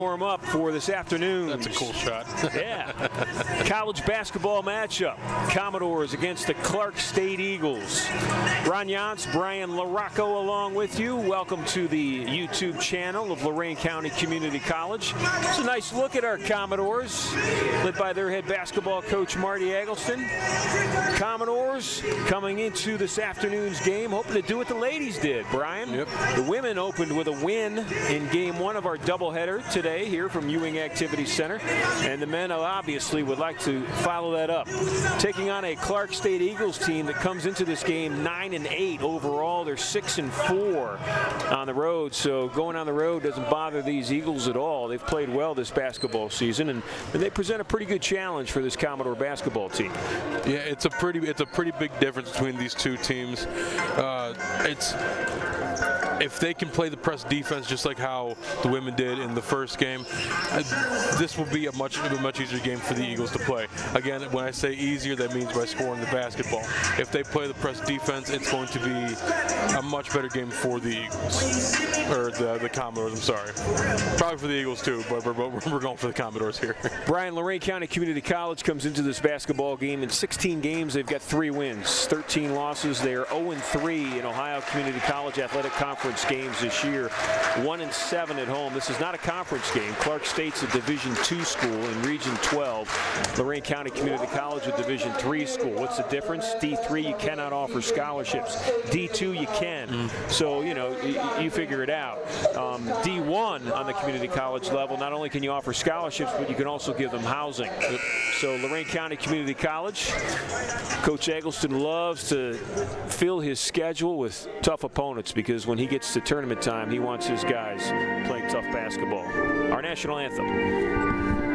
Warm up for this afternoon. That's a cool shot. Yeah. College basketball matchup. Commodores against the Clark State Eagles. Ron Yance, Brian LaRocco along with you. Welcome to the YouTube channel of Lorain County Community College. It's a nice look at our Commodores, led by their head basketball coach Marty Eggleston. Commodores coming into this afternoon's game, hoping to do what the ladies did, Brian. Yep. The women opened with a win in game one of our doubleheader today here from Ewing Activity Center, and the men obviously would like to follow that up. Taking on a Clark State Eagles team that comes into this game 9-8 overall. They're 6-4 on the road, so going on the road doesn't bother these Eagles at all. They've played well this basketball season, and they present a pretty good challenge for this Commodore basketball team. Yeah, it's a pretty big difference between these two teams. If they can play the press defense just like how the women did in the first game, this will be a much easier game for the Eagles to play. Again, when I say easier, that means by scoring the basketball. If they play the press defense, it's going to be a much better game for the Eagles, or the Commodores, I'm sorry. Probably for the Eagles too, but we're going for the Commodores here. Brian, Lorain County Community College comes into this basketball game. In 16 games, they've got 3 wins, 13 losses. They are 0-3 in Ohio Community College Athletic Conference games this year, 1-7 at home. This is not a conference game. Clark State's a Division II school in Region 12. Lorain County Community College, a Division III school. What's the difference? D3, you cannot offer scholarships. D2, you can. So, you know, you figure it out. D1 on the community college level, not only can you offer scholarships, but you can also give them housing. So Lorain County Community College, Coach Eggleston loves to fill his schedule with tough opponents, because when he gets to tournament time, he wants his guys playing tough basketball. Our national anthem.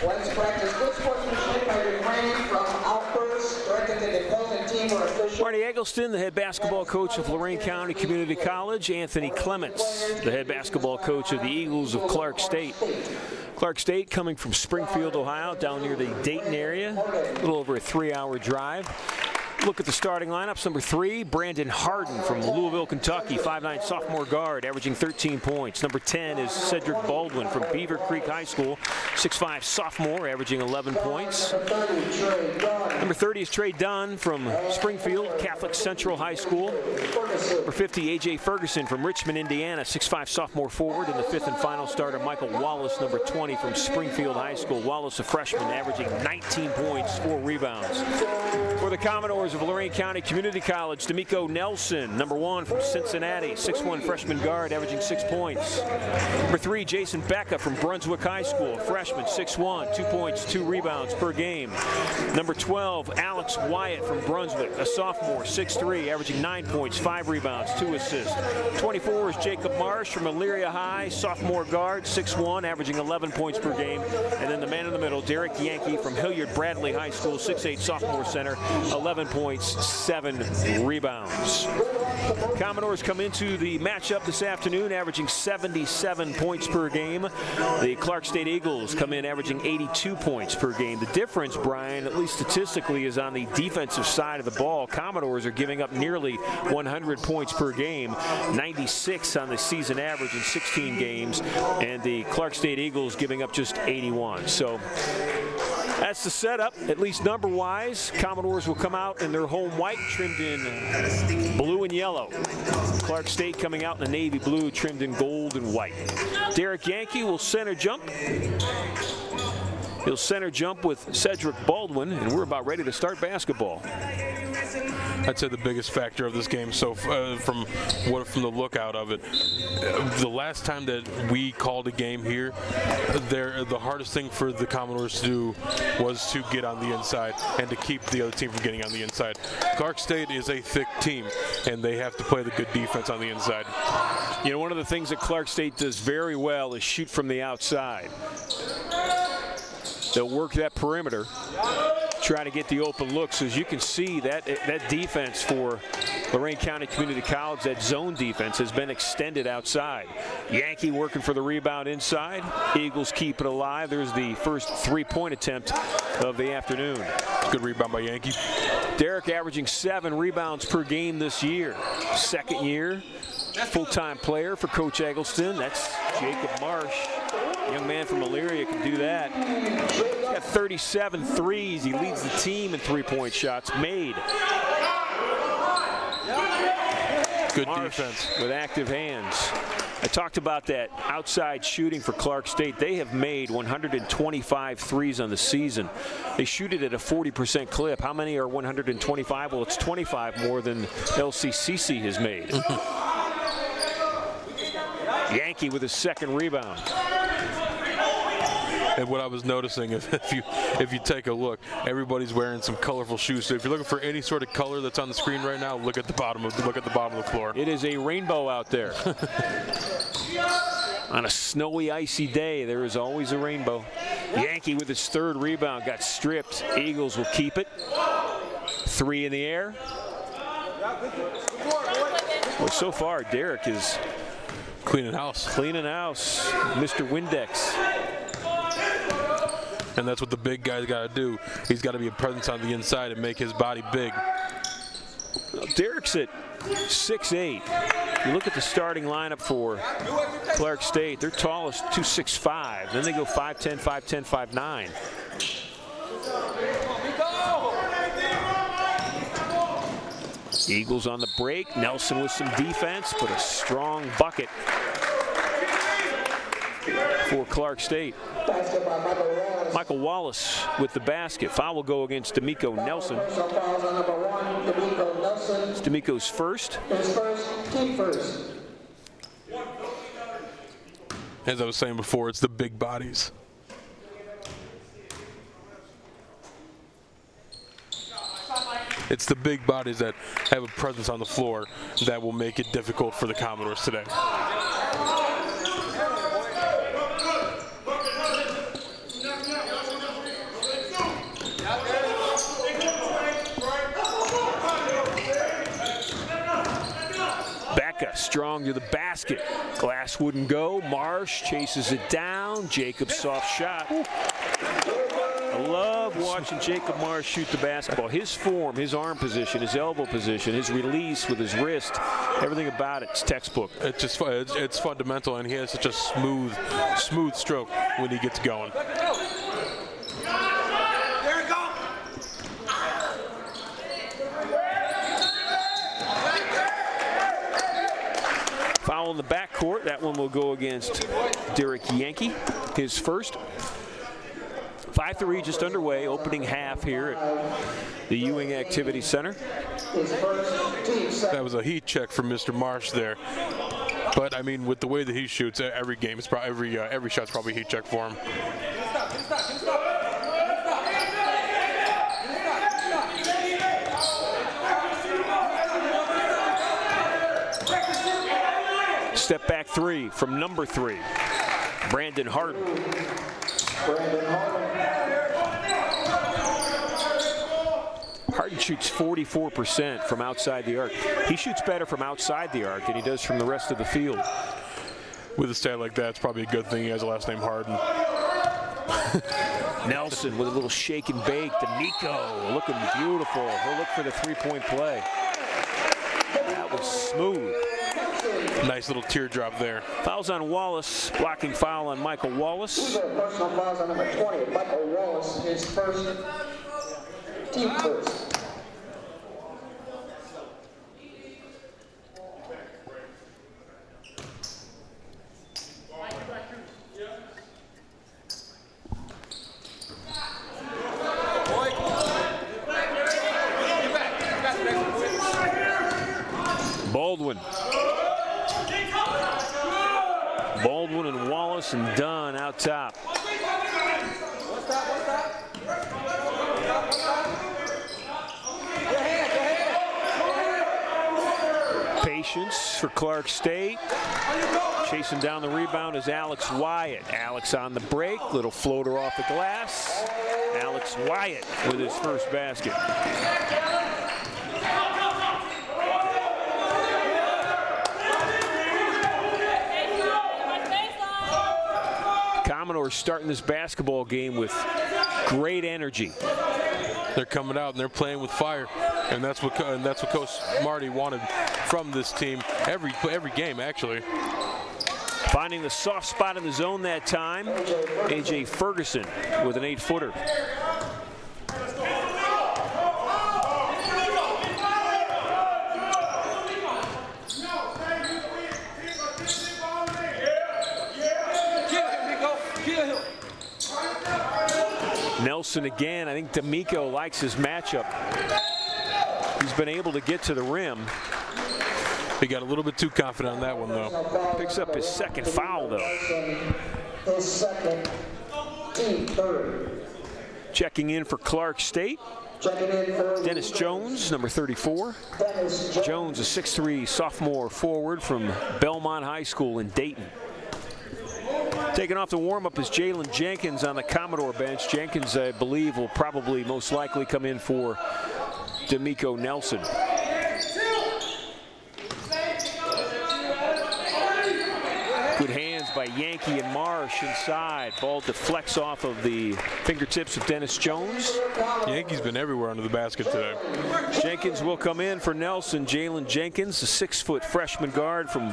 Let's practice good sportsmanship by refraining from outbursts directed to the opposing team or official. Marty Eggleston, the head basketball coach of Lorain County Community College. Anthony Clements, the head basketball coach of the Eagles of Clark State. Clark State coming from Springfield, Ohio, down near the Dayton area, a little over a 3-hour drive. Look at the starting lineups. Number 3, Brandon Harden from Louisville, Kentucky, 5'9" sophomore guard, averaging 13 points. Number 10 is Cedric Baldwin from Beaver Creek High School, 6'5" sophomore, averaging 11 points. Number 30 is Trey Dunn from Springfield Catholic Central High School. Number 50, A.J. Ferguson from Richmond, Indiana, 6'5" sophomore forward. And the 5th and final starter, Michael Wallace, number 20 from Springfield High School. Wallace, a freshman, averaging 19 points, 4 rebounds. For the Commodores of Lorain County Community College, D'Amico Nelson, number 1 from Cincinnati, 6'1" freshman guard, averaging 6 points. Number 3, Jason Becca from Brunswick High School, a freshman, 6'1", 2 points, 2 rebounds per game. Number 12, Alex Wyatt from Brunswick, a sophomore, 6'3", averaging 9 points, 5 rebounds, 2 assists. 24 is Jacob Marsh from Elyria High, sophomore guard, 6'1", averaging 11 points per game. And then the man in the middle, Derek Yankee from Hilliard Bradley High School, 6'8", sophomore center, 11 points, 7 rebounds. Commodores come into the matchup this afternoon averaging 77 points per game. The Clark State Eagles come in averaging 82 points per game. The difference, Brian, at least statistically, is on the defensive side of the ball. Commodores are giving up nearly 100 points per game, 96 on the season average in 16 games, and the Clark State Eagles giving up just 81. So That's the setup, at least number-wise. Commodores will come out in their home white, trimmed in blue and yellow. Clark State coming out in the navy blue, trimmed in gold and white. Derek Yankee will center jump. He'll center jump with Cedric Baldwin, and we're about ready to start basketball. I'd say the biggest factor of this game, so from the lookout of it, the last time that we called a game here, the hardest thing for the Commodores to do was to get on the inside and to keep the other team from getting on the inside. Clark State is a thick team, and they have to play the good defense on the inside. You know, one of the things that Clark State does very well is shoot from the outside. They'll work that perimeter, try to get the open looks. As you can see, that defense for Lorain County Community College, that zone defense, has been extended outside. Yankee working for the rebound inside. Eagles keep it alive. There's the first three-point attempt of the afternoon. Good rebound by Yankee. Derek averaging 7 rebounds per game this year. Second year, full-time player for Coach Eggleston. That's Jacob Marsh. Young man from Elyria can do that. He's got 37 threes. He leads the team in three-point shots made. Good Marsh defense with active hands. I talked about that outside shooting for Clark State. They have made 125 threes on the season. They shoot it at a 40% clip. How many are 125? Well, it's 25 more than LCCC has made. Yankee with his second rebound. And what I was noticing, if you take a look, everybody's wearing some colorful shoes. So if you're looking for any sort of color that's on the screen right now, look at the bottom of the floor. It is a rainbow out there. On a snowy, icy day, there is always a rainbow. Yankee with his third rebound got stripped. Eagles will keep it. 3 in the air. Well, so far, Derek is cleaning house. Cleaning house, Mr. Windex. And that's what the big guy's got to do. He's got to be a presence on the inside and make his body big. Derek's at 6'8". You look at the starting lineup for Clark State. Their tallest 265. Then they go 5'10", 5'10", 5'9". Eagles on the break. Nelson with some defense, but a strong bucket for Clark State. Michael Wallace with the basket. Foul will go against D'Amico Nelson. It's D'Amico's first. Team first. As I was saying before, it's the big bodies. It's the big bodies that have a presence on the floor that will make it difficult for the Commodores today. Strong to the basket. Glass wouldn't go. Marsh chases it down. Jacob soft shot. I love watching Jacob Marsh shoot the basketball. His form, his arm position, his elbow position, his release with his wrist, everything about it's textbook. It's fundamental, and he has such a smooth stroke when he gets going. Foul in the backcourt. That one will go against Derek Yankee, his first. 5-3 just underway, opening half here at the Ewing Activity Center. That was a heat check from Mr. Marsh there. But I mean, with the way that he shoots, every game is probably every shot's probably a heat check for him. Step back 3 from number 3, Brandon Harden. Harden shoots 44% from outside the arc. He shoots better from outside the arc than he does from the rest of the field. With a stat like that, it's probably a good thing he has a last name Harden. Nelson with a little shake and bake. D'Amico looking beautiful. He'll look for the three-point play. That was smooth. Nice little teardrop there. Fouls on Wallace, blocking foul on Michael Wallace. Personal fouls on number 20, Michael Wallace, his first, team first. Baldwin and Wallace and Dunn out top. Patience for Clark State. Chasing down the rebound is Alex Wyatt. Alex on the break, little floater off the glass. Alex Wyatt with his first basket. Commodores starting this basketball game with great energy. They're coming out and they're playing with fire, and that's what Coach Marty wanted from this team every game, actually. Finding the soft spot in the zone that time, A.J. Ferguson with an 8-footer. Nelson again. I think D'Amico likes his matchup. He's been able to get to the rim. He got a little bit too confident on that one, though. Picks up his second foul, though. His second, team third. Checking in for Clark State. Checking in for Dennis Jones, number 34. Dennis Jones, a 6'3" sophomore forward from Belmont High School in Dayton. Taking off the warm-up is Jalen Jenkins on the Commodore bench. Jenkins, I believe, will probably most likely come in for D'Amico Nelson. Good hands by Yankee and Marsh inside. Ball deflects off of the fingertips of Dennis Jones. Yankee's been everywhere under the basket today. Jenkins will come in for Nelson. Jalen Jenkins, the 6-foot freshman guard from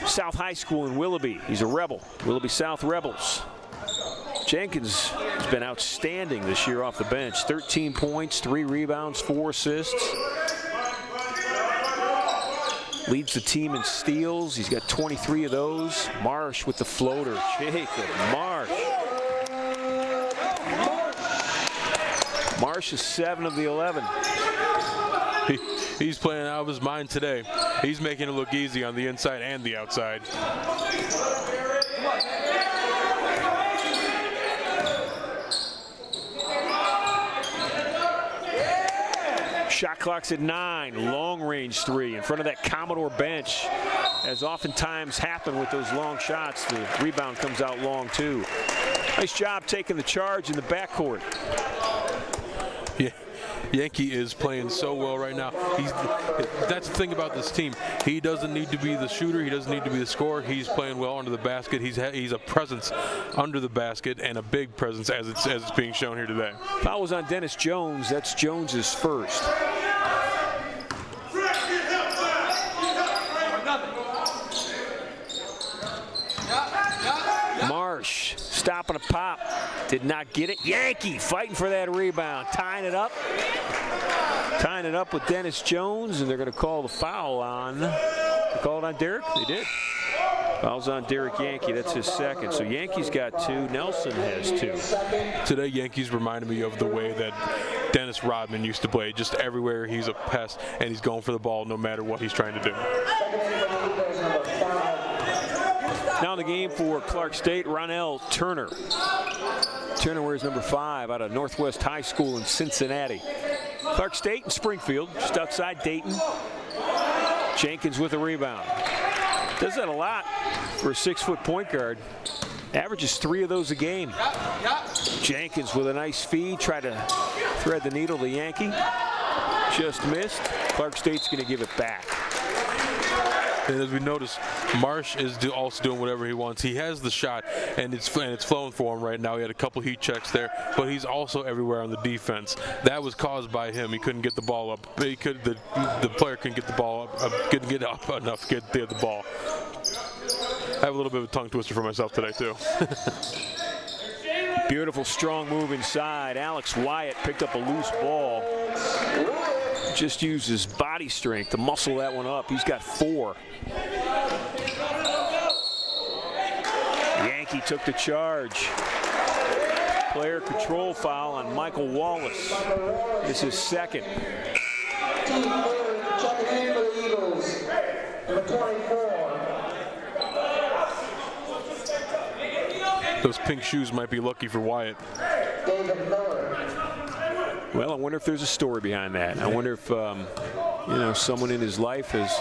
South High School in Willoughby. He's a Rebel, Willoughby South Rebels. Jenkins has been outstanding this year off the bench. 13 points, 3 rebounds, 4 assists. Leads the team in steals. He's got 23 of those. Marsh with the floater. Jacob Marsh. Marsh is 7 of the 11. He's playing out of his mind today. He's making it look easy on the inside and the outside. Shot clock's at 9. Long range 3 in front of that Commodore bench. As oftentimes happen with those long shots, the rebound comes out long too. Nice job taking the charge in the backcourt. Yeah. Yankee is playing so well right now. That's the thing about this team. He doesn't need to be the shooter. He doesn't need to be the scorer. He's playing well under the basket. He's a presence under the basket, and a big presence as it's being shown here today. Foul was on Dennis Jones. That's Jones's first. Marsh stopping a pop. Did not get it. Yankee fighting for that rebound. Tying it up. Tying it up with Dennis Jones, and they're going to call the foul on. They called on Derek? They did. Foul's on Derek Yankee. That's his second. So Yankee's got 2. Nelson has 2. Today, Yankees reminded me of the way that Dennis Rodman used to play. Just everywhere he's a pest, and he's going for the ball no matter what he's trying to do. Now in the game for Clark State, Ronell Turner. Turner wears number 5 out of Northwest High School in Cincinnati. Clark State and Springfield, just outside Dayton. Jenkins with a rebound. Does that a lot for a 6-foot point guard. Averages 3 of those a game. Jenkins with a nice feed, try to thread the needle to Yankee. Just missed. Clark State's going to give it back. And as we notice, Marsh is also doing whatever he wants. He has the shot, and it's flowing for him right now. He had a couple heat checks there, but he's also everywhere on the defense. That was caused by him. He couldn't get the ball up. The player couldn't get the ball up, couldn't get up enough to get the ball. I have a little bit of a tongue twister for myself today, too. Beautiful, strong move inside. Alex Wyatt picked up a loose ball. Just used his body strength to muscle that one up. He's got 4. Yankee took the charge. Player control foul on Michael Wallace. This is second. Team third, checking in for the Eagles, number 24. Those pink shoes might be lucky for Wyatt. David Miller. Well, I wonder if there's a story behind that. I wonder if, someone in his life has,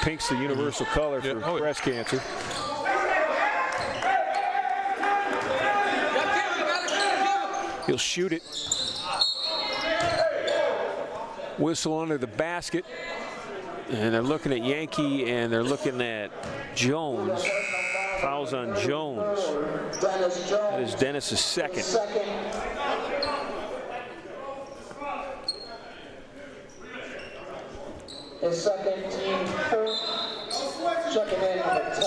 pink's the universal color for breast cancer. He'll shoot it. Whistle under the basket. And they're looking at Yankee and they're looking at Jones. Fouls on Jones. That is Dennis' second. His second, team fourth, checking in number 10.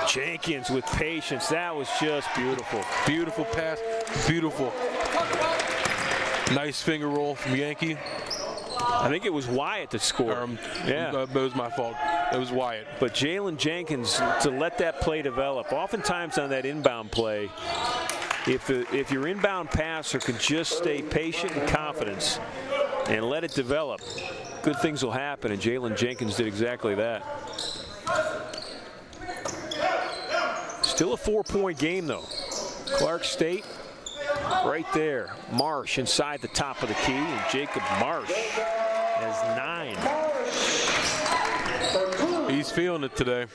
Jenkins with patience. That was just beautiful. Beautiful pass. Beautiful. Nice finger roll from Yankee. I think it was Wyatt that scored. Yeah. It was my fault. It was Wyatt. But Jalen Jenkins, to let that play develop, oftentimes on that inbound play, if your inbound passer can just stay patient and confident and let it develop, good things will happen, and Jalen Jenkins did exactly that. Still a 4-point game, though. Clark State right there. Marsh inside the top of the key, and Jacob Marsh has 9. He's feeling it today.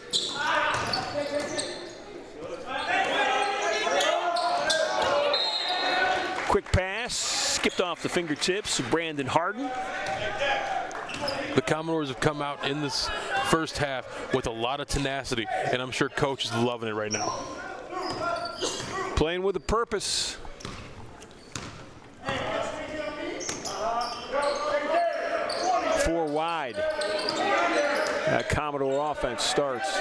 Quick pass, skipped off the fingertips of Brandon Harden. The Commodores have come out in this first half with a lot of tenacity, and I'm sure Coach is loving it right now. Playing with a purpose. Four wide. That Commodore offense starts.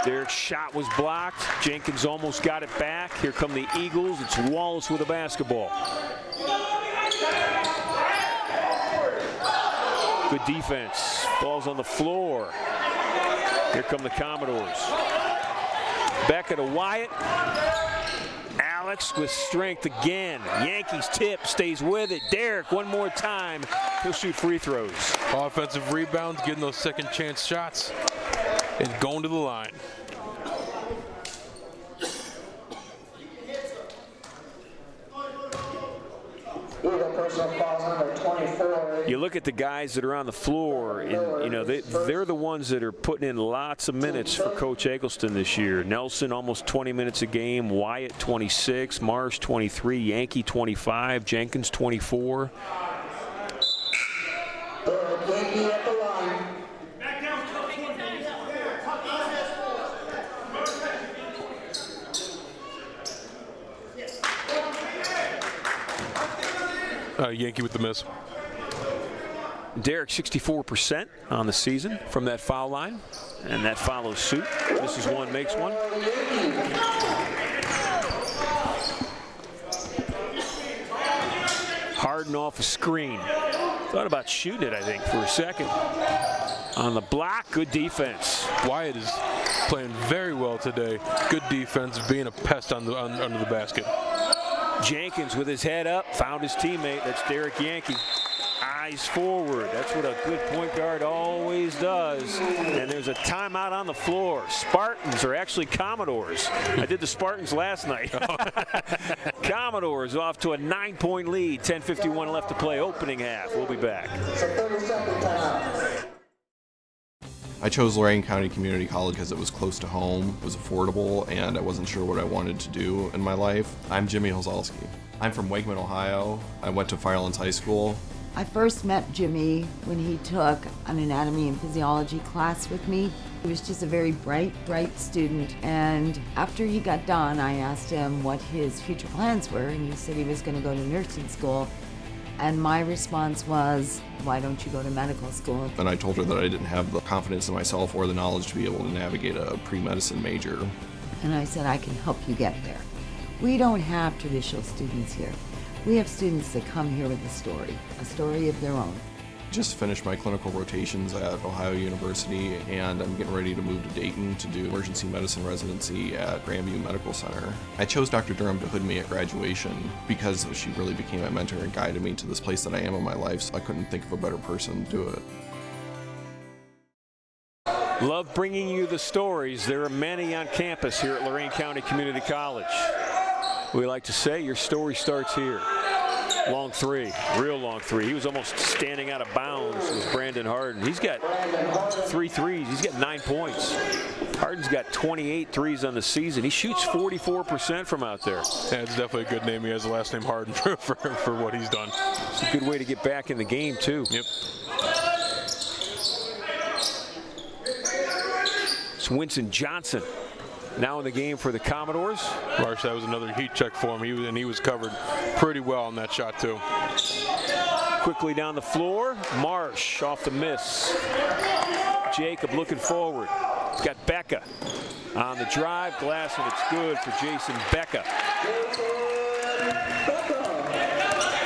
Derek's shot was blocked. Jenkins almost got it back. Here come the Eagles. It's Wallace with a basketball. Good defense. Ball's on the floor. Here come the Commodores. Becca to Wyatt. Alex with strength again. Yankees tip, stays with it. Derek one more time. He'll shoot free throws. Offensive rebounds, getting those second chance shots, and going to the line. You look at the guys that are on the floor, and they're the ones that are putting in lots of minutes for Coach Eggleston this year. Nelson almost 20 minutes a game, Wyatt 26, Marsh 23, Yankee 25, Jenkins 24. Yankee at the line. Yankee with the miss. Derek 64% on the season from that foul line, and that follows suit. Misses one, makes one. Harden off a screen. Thought about shooting it, I think, for a second. On the block, good defense. Wyatt is playing very well today. Good defense, being a pest under the basket. Jenkins with his head up, found his teammate. That's Derek Yankee. Eyes forward. That's what a good point guard always does. And there's a timeout on the floor. Spartans are actually Commodores. I did the Spartans last night. Commodores off to a 9-point lead. 10:51 left to play, opening half. We'll be back. It's a 30-second timeout. I chose Lorain County Community College because it was close to home, was affordable, and I wasn't sure what I wanted to do in my life. I'm Jimmy Hozalski. I'm from Wakeman, Ohio. I went to Firelands High School. I first met Jimmy when he took an anatomy and physiology class with me. He was just a very bright student, and after he got done, I asked him what his future plans were, and he said he was going to go to nursing school. And my response was, why don't you go to medical school? And I told her that I didn't have the confidence in myself or the knowledge to be able to navigate a pre-medicine major. And I said, I can help you get there. We don't have traditional students here. We have students that come here with a story of their own. Just finished my clinical rotations at Ohio University, and I'm getting ready to move to Dayton to do emergency medicine residency at Grandview Medical Center. I chose Dr. Durham to hood me at graduation because she really became my mentor and guided me to this place that I am in my life, so I couldn't think of a better person to do it. Love bringing you the stories. There are many on campus here at Lorain County Community College. We like to say your story starts here. Long three, real long three. He was almost standing out of bounds with Brandon Harden. He's got 3 threes. He's got 9 points. Harden's got 28 threes on the season. He shoots 44% from out there. Yeah, it's definitely a good name. He has the last name Harden for what he's done. It's a good way to get back in the game, too. Yep. It's Winston Johnson now in the game for the Commodores. Marsh, that was another heat check for him. He was covered pretty well on that shot, too. Quickly down the floor. Marsh off the miss. Jacob looking forward. Got Becca on the drive. Glass, and it's good for Jason Becca.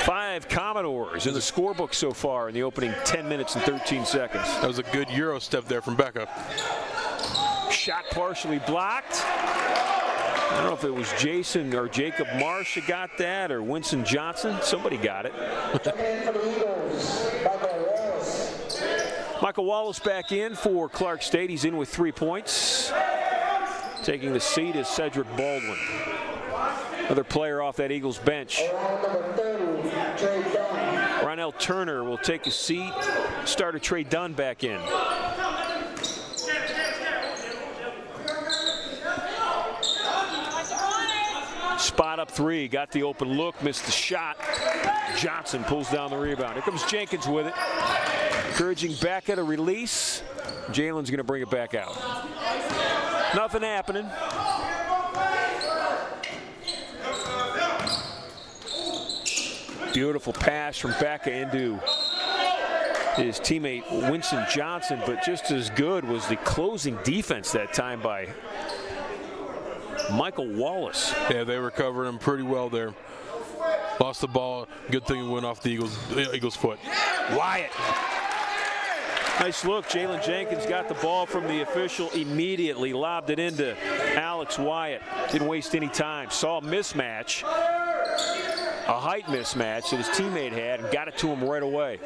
5 Commodores in the scorebook so far in the opening 10 minutes and 13 seconds. That was a good Euro step there from Becca. Shot partially blocked. I don't know if it was Jason or Jacob Marsh that got that, or Winston Johnson. Somebody got it. Michael Wallace back in for Clark State. He's in with 3 points. Taking the seat is Cedric Baldwin. Another player off that Eagles bench. Ronell Turner will take a seat. Starter Trey Dunn back in. Spot up 3, got the open look, missed the shot. Johnson pulls down the rebound. Here comes Jenkins with it. Encouraging Becca to release. Jalen's going to bring it back out. Nothing happening. Beautiful pass from Becca into his teammate Winston Johnson, but just as good was the closing defense that time by Michael Wallace. Yeah, they were covering him pretty well there. Lost the ball. Good thing it went off the Eagles' foot. Wyatt. Nice look. Jalen Jenkins got the ball from the official immediately. Lobbed it into Alex Wyatt. Didn't waste any time. Saw a mismatch. A height mismatch that his teammate had and got it to him right away.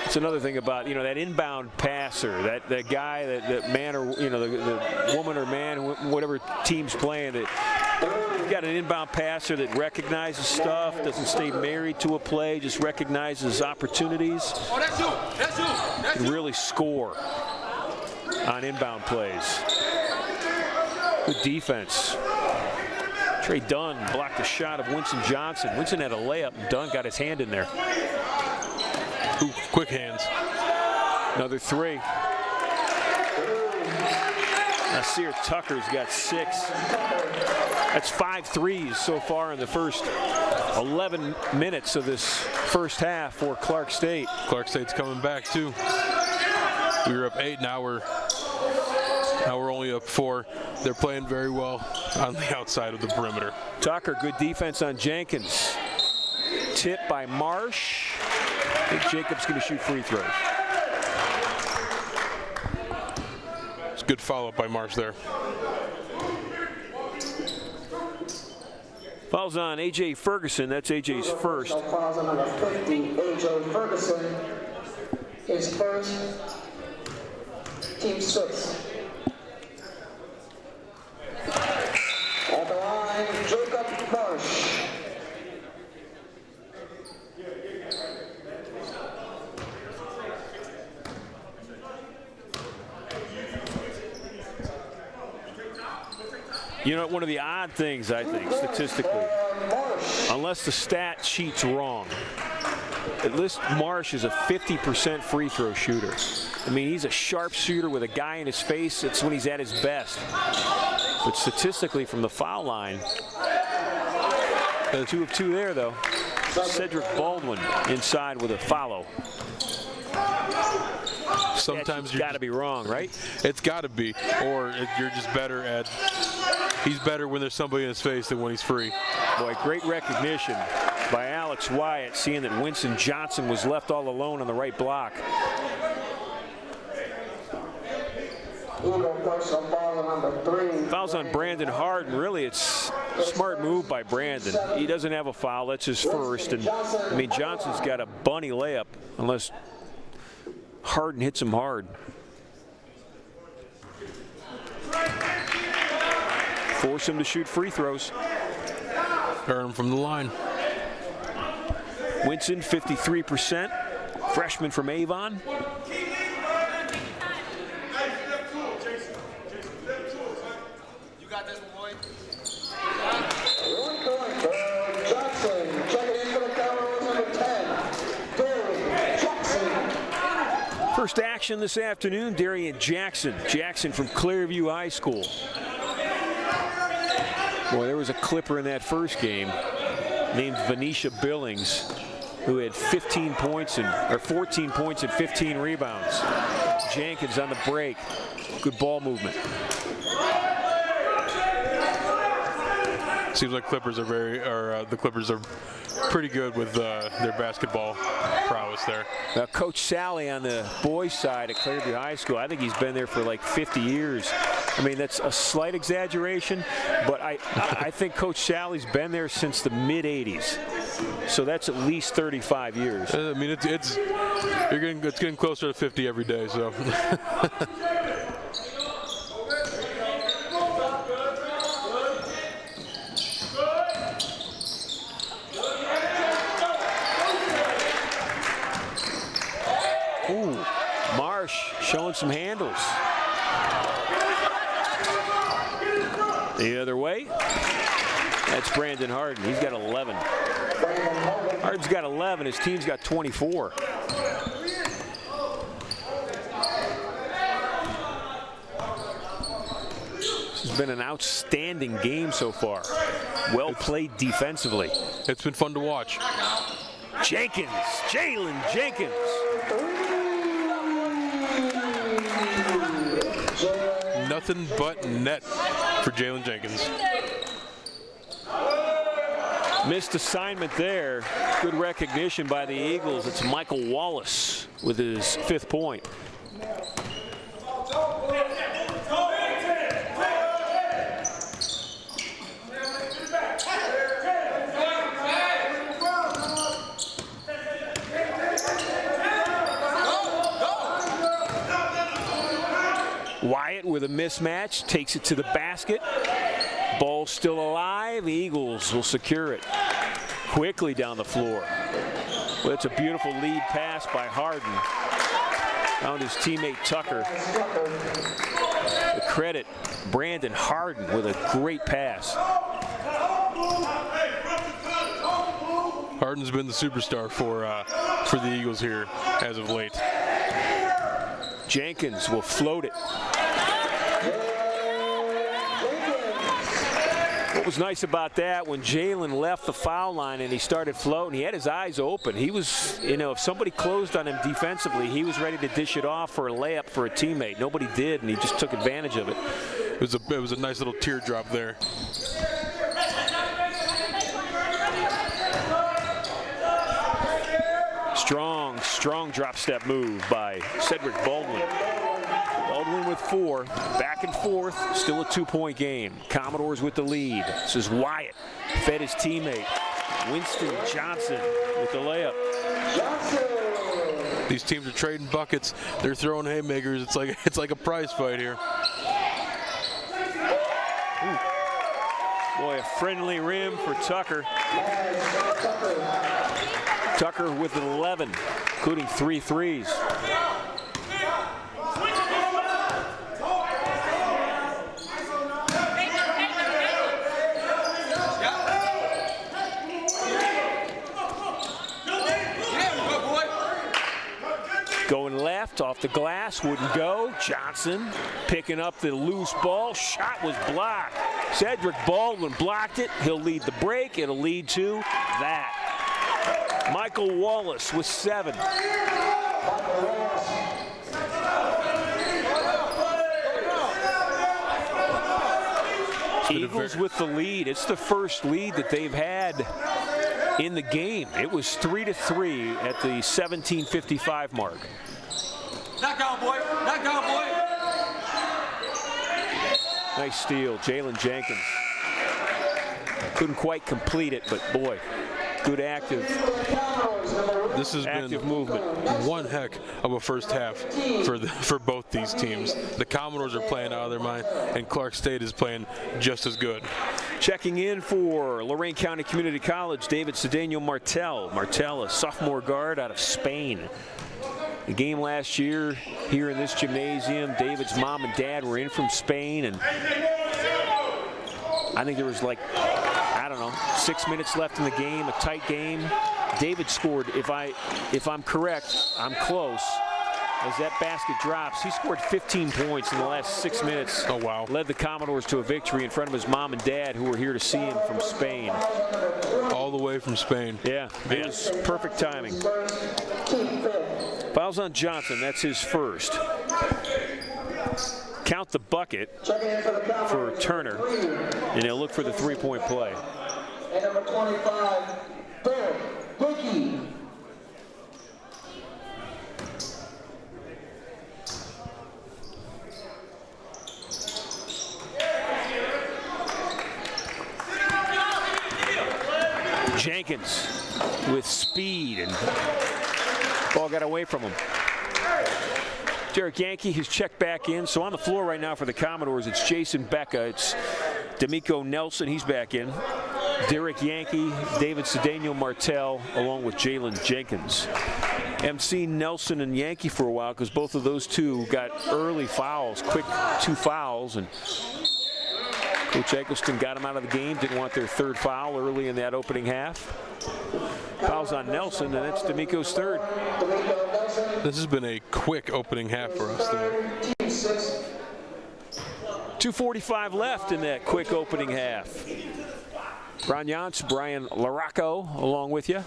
It's another thing about, that inbound passer, that guy, that man or, the woman or man, whatever team's playing, that you've got an inbound passer that recognizes stuff, doesn't stay married to a play, just recognizes opportunities. Can really score on inbound plays. Good defense. Trey Dunn blocked the shot of Winston Johnson. Winston had a layup, and Dunn got his hand in there. Ooh, quick hands. Another 3. Nasir Tucker's got 6. That's 5 threes so far in the first 11 minutes of this first half for Clark State. Clark State's coming back too. We were up 8, now we're only up 4. They're playing very well on the outside of the perimeter. Tucker, good defense on Jenkins. Tip by Marsh. I think Jacob's going to shoot free throws. It's a good follow-up by Marsh there. Fouls on A.J. Ferguson. That's A.J.'s first. Fouls on number 50, A.J. Ferguson. His first, team 6. At the line, Jacob Marsh. You know, one of the odd things, I think, statistically, unless the stat sheet's wrong, at least Marsh is a 50% free throw shooter. I mean, he's a sharp shooter with a guy in his face. It's when he's at his best. But statistically, from the foul line, 2 of 2 there, though. Cedric Baldwin inside with a follow. Sometimes you've got to be wrong, right? It's got to be, or you're just better at. He's better when there's somebody in his face than when he's free. Boy, great recognition by Alex Wyatt, seeing that Winston Johnson was left all alone on the right block. Fouls on Brandon Harden. Really, it's a smart move by Brandon. He doesn't have a foul. That's his first. And, I mean, Johnson's got a bunny layup unless Harden hits him hard. Force him to shoot free throws. Earn him from the line. Winston, 53%. Freshman from Avon. You got this, boy. 1 point for Johnson. Check it in for the Cowboys, number 10. Darian Jackson. First action this afternoon, Darian Jackson. Jackson from Clearview High School. Boy, there was a clipper in that first game named Venetia Billings, who had 14 points and 15 rebounds. Jenkins on the break. Good ball movement. Seems like the Clippers are pretty good with their basketball prowess there. Now, Coach Sally on the boys' side at Clearview High School, I think he's been there for like 50 years. I mean, that's a slight exaggeration, but I think Coach Sally's been there since the mid-'80s. So that's at least 35 years. I mean, it's getting closer to 50 every day. So. Ooh, Marsh showing some handles. The other way. That's Brandon Harden. He's got 11. Harden's got 11. His team's got 24. This has been an outstanding game so far. Well played defensively. It's been fun to watch. Jenkins, Jalen Jenkins. Nothing but net for Jalen Jenkins. Missed assignment there. Good recognition by the Eagles. It's Michael Wallace with his 5th point. Wyatt with a mismatch, takes it to the basket. Ball still alive. The Eagles will secure it quickly down the floor. Well, that's a beautiful lead pass by Harden. Found his teammate Tucker. The credit, Brandon Harden with a great pass. Harden's been the superstar for the Eagles here as of late. Jenkins will float it. What was nice about that, when Jalen left the foul line and he started floating, he had his eyes open. He was, you know, if somebody closed on him defensively, he was ready to dish it off for a layup for a teammate. Nobody did, and he just took advantage of it. It was a nice little teardrop there. Strong drop step move by Cedric Baldwin. Baldwin with 4, back and forth, still a 2-point game. Commodores with the lead. This is Wyatt, fed his teammate. Winston Johnson with the layup. These teams are trading buckets. They're throwing haymakers. It's like a prize fight here. Ooh. Boy, a friendly rim for Tucker. Tucker with 11, including 3 threes. left, off the glass, wouldn't go. Johnson picking up the loose ball. Shot was blocked. Cedric Baldwin blocked it. He'll lead the break. It'll lead to that. Michael Wallace with 7. Eagles with the lead. It's the first lead that they've had in the game. It was 3-3 at the 17:55 mark. Knock down, boy. Knock down, boy. Nice steal, Jalen Jenkins. Couldn't quite complete it, but boy, good active movement. One heck of a first half for both these teams. The Commodores are playing out of their mind, and Clark State is playing just as good. Checking in for Lorain County Community College, David Cedeno Martel. Martel, a sophomore guard out of Spain. The game last year here in this gymnasium, David's mom and dad were in from Spain, and I think there was like, I don't know, 6 minutes left in the game, a tight game. David scored, if I'm correct, I'm close. As that basket drops, he scored 15 points in the last 6 minutes. Oh, wow. Led the Commodores to a victory in front of his mom and dad, who were here to see him from Spain. All the way from Spain. Yeah, it was perfect timing. Fouls on Johnson, that's his first. Count the bucket for Turner, and they'll look for the three-point play. And number 25, Bill Hickey. Jenkins with speed, and ball got away from him. Derek Yankee has checked back in. So on the floor right now for the Commodores, it's Jason Becca, it's D'Amico Nelson, he's back in. Derek Yankee, David Cedeno Martel, along with Jalen Jenkins. Haven't seen Nelson and Yankee for a while because both of those two got early fouls, quick 2 fouls, and Coach Eggleston got them out of the game, didn't want their 3rd foul early in that opening half. Fouls on Nelson, and that's D'Amico's 3rd. This has been a quick opening half for us tonight. 2:45 left in that quick opening half. Brian Yance, Brian Larocco along with you.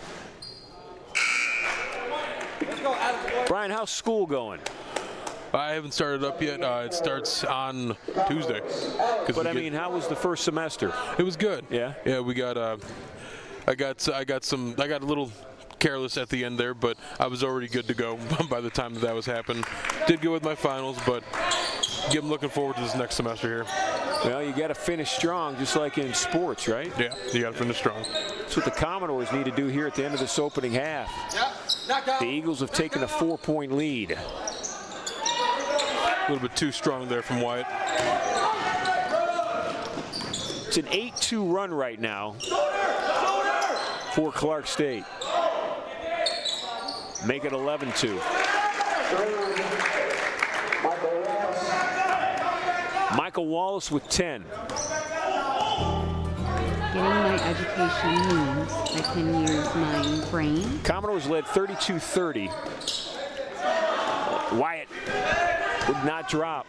Brian, how's school going? I haven't started up yet. It starts on Tuesday. But I mean, how was the first semester? It was good. Yeah. Yeah, we got. I got a little careless at the end there, but I was already good to go by the time that was happened. Did good with my finals, but I'm looking forward to this next semester here. Well, you got to finish strong, just like in sports, right? Yeah, you got to finish strong. That's what the Commodores need to do here at the end of this opening half. The Eagles have taken a 4-point lead. A little bit too strong there from Wyatt. It's an 8-2 run right now for Clark State. Make it 11-2. Michael Wallace with 10. Getting my education means I can use my brain. Commodores led 32-30. Wyatt would not drop.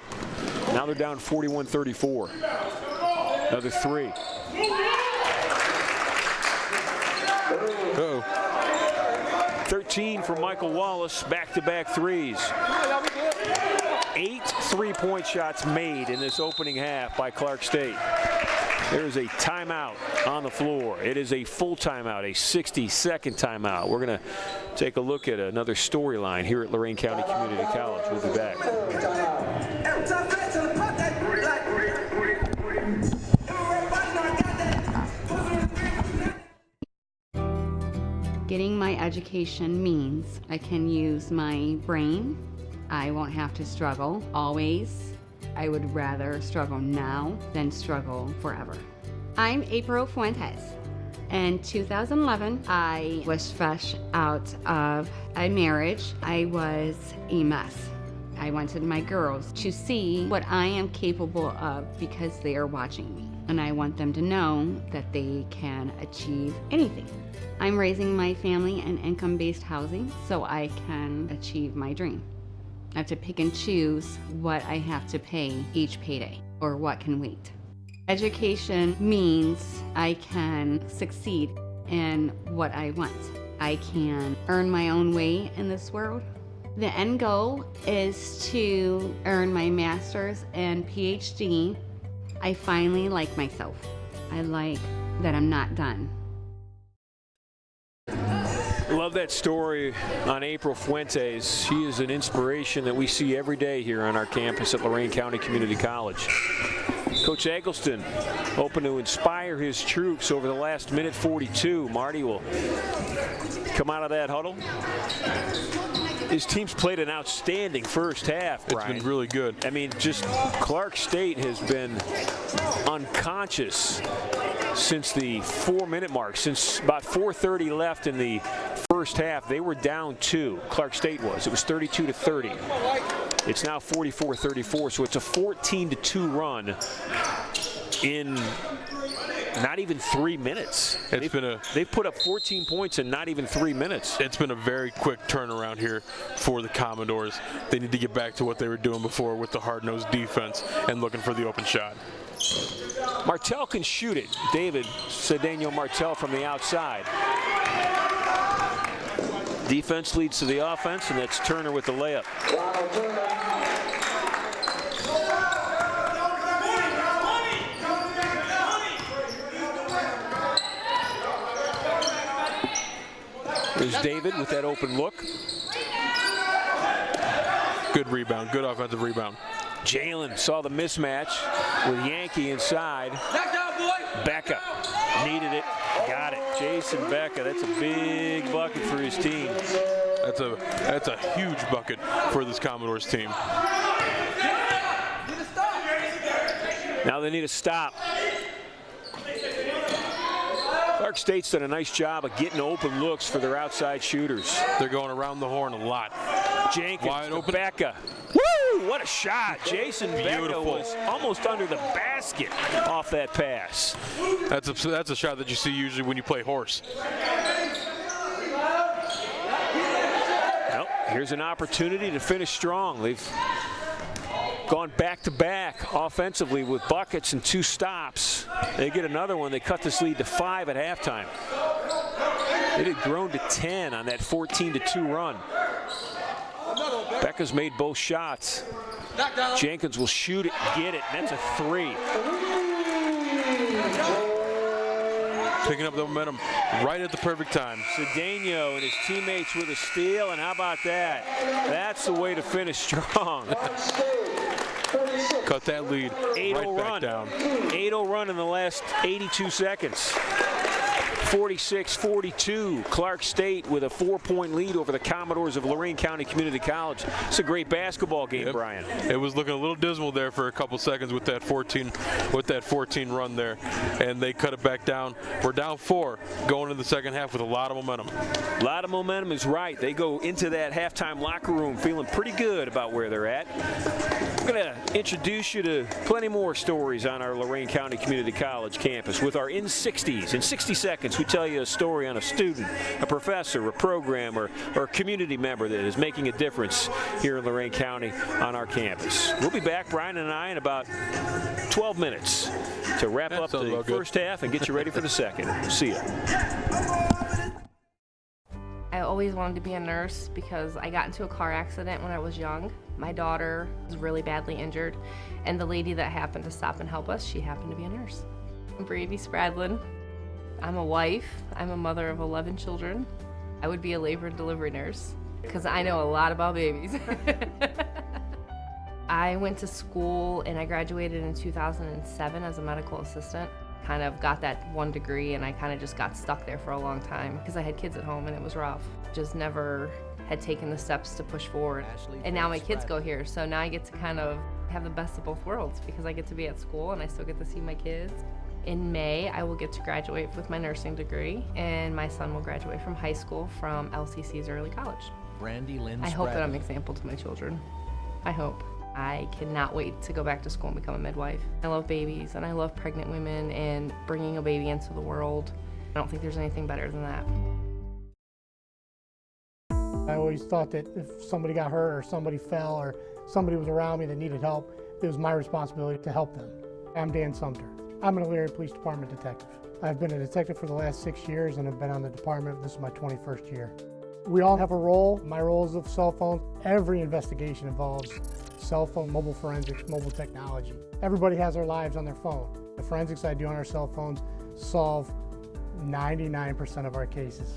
Now they're down 41-34. Another 3. Uh-oh. 13 for Michael Wallace, back-to-back threes. 8 3-point shots made in this opening half by Clark State. There is a timeout on the floor. It is a full timeout, a 60-second timeout. We're going to take a look at another storyline here at Lorain County Community College. We'll be back. Getting my education means I can use my brain. I won't have to struggle always. I would rather struggle now than struggle forever. I'm April Fuentes. In 2011, I was fresh out of a marriage. I was a mess. I wanted my girls to see what I am capable of because they are watching me. And I want them to know that they can achieve anything. I'm raising my family in income-based housing so I can achieve my dream. I have to pick and choose what I have to pay each payday or what can wait. Education means I can succeed in what I want. I can earn my own way in this world. The end goal is to earn my master's and PhD. I finally like myself. I like that I'm not done. Love that story on April Fuentes. She is an inspiration that we see every day here on our campus at Lorain County Community College. Coach Eggleston hoping to inspire his troops over the last minute 42. Marty will come out of that huddle. His team's played an outstanding first half, Brian. It's been really good. I mean, just Clark State has been unconscious since the 4-minute mark. Since about 4:30 left in the first half, they were down 2. Clark State was. It was 32-30. It's now 44-34, so it's a 14-2 run in not even 3 minutes. They've put up 14 points in not even 3 minutes. It's been a very quick turnaround here for the Commodores. They need to get back to what they were doing before with the hard-nosed defense and looking for the open shot. Martell can shoot it. David Cedeno Martell from the outside. Defense leads to the offense, and that's Turner with the layup. There's David with that open look. Good rebound, good offensive rebound. Jalen saw the mismatch with Yankee inside. Knock down, boy! Becca needed it, got it. Jason Becca, that's a big bucket for his team. That's a huge bucket for this Commodores team. Now they need a stop. Clark State's done a nice job of getting open looks for their outside shooters. They're going around the horn a lot. Jenkins, wide open. Becca. Woo! What a shot. Jason Becca was almost under the basket off that pass. That's a shot that you see usually when you play horse. Well, here's an opportunity to finish strong. They've gone back-to-back offensively with buckets and 2 stops. They get another one. They cut this lead to 5 at halftime. It had grown to 10 on that 14-2 run. Becca's made both shots. Jenkins will shoot it, get it, and that's a 3. Picking up the momentum right at the perfect time. Cedeno and his teammates with a steal, and how about that? That's the way to finish strong. Cut that lead right back down. 8-0 run in the last 82 seconds. 46-42, Clark State with a 4-point lead over the Commodores of Lorain County Community College. It's a great basketball game, Brian. It was looking a little dismal there for a couple seconds with that 14 run there, and they cut it back down. We're down 4 going into the second half with a lot of momentum. A lot of momentum is right. They go into that halftime locker room feeling pretty good about where they're at. We're going to introduce you to plenty more stories on our Lorain County Community College campus with our In 60s. In 60 seconds, we tell you a story on a student, a professor, a program, or a community member that is making a difference here in Lorain County on our campus. We'll be back, Brian and I, in about 12 minutes to wrap up the first half and get you ready for the second. See ya. I always wanted to be a nurse because I got into a car accident when I was young. My daughter was really badly injured, and the lady that happened to stop and help us, she happened to be a nurse. I'm Brady Spradlin. I'm a wife. I'm a mother of 11 children. I would be a labor and delivery nurse because I know a lot about babies. I went to school and I graduated in 2007 as a medical assistant. Kind of got that one degree and I kind of just got stuck there for a long time because I had kids at home and it was rough. Just never had taken the steps to push forward. And now my kids go here, so now I get to kind of have the best of both worlds because I get to be at school and I still get to see my kids. In May, I will get to graduate with my nursing degree, and my son will graduate from high school from LCC's early college. I hope that I'm an example to my children. I hope. I cannot wait to go back to school and become a midwife. I love babies, and I love pregnant women and bringing a baby into the world. I don't think there's anything better than that. I always thought that if somebody got hurt or somebody fell or somebody was around me that needed help, it was my responsibility to help them. I'm Dan Sumter. I'm an Elyria Police Department detective. I've been a detective for the last 6 years and have been on the department. This is my 21st year. We all have a role. My role is with cell phones. Every investigation involves cell phone, mobile forensics, mobile technology. Everybody has their lives on their phone. The forensics I do on our cell phones solve 99% of our cases.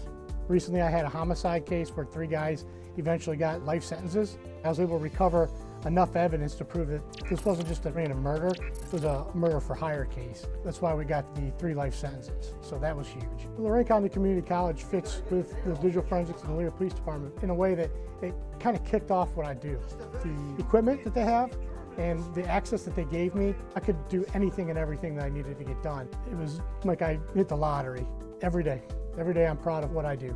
Recently I had a homicide case where 3 guys eventually got life sentences. I was able to recover enough evidence to prove that this wasn't just a random murder, it was a murder for hire case. That's why we got the 3 life sentences, so that was huge. Lorain County Community College fits with the digital forensics and the Elyria Police Department in a way that it kind of kicked off what I do. The equipment that they have and the access that they gave me, I could do anything and everything that I needed to get done. It was like I hit the lottery every day. Every day I'm proud of what I do.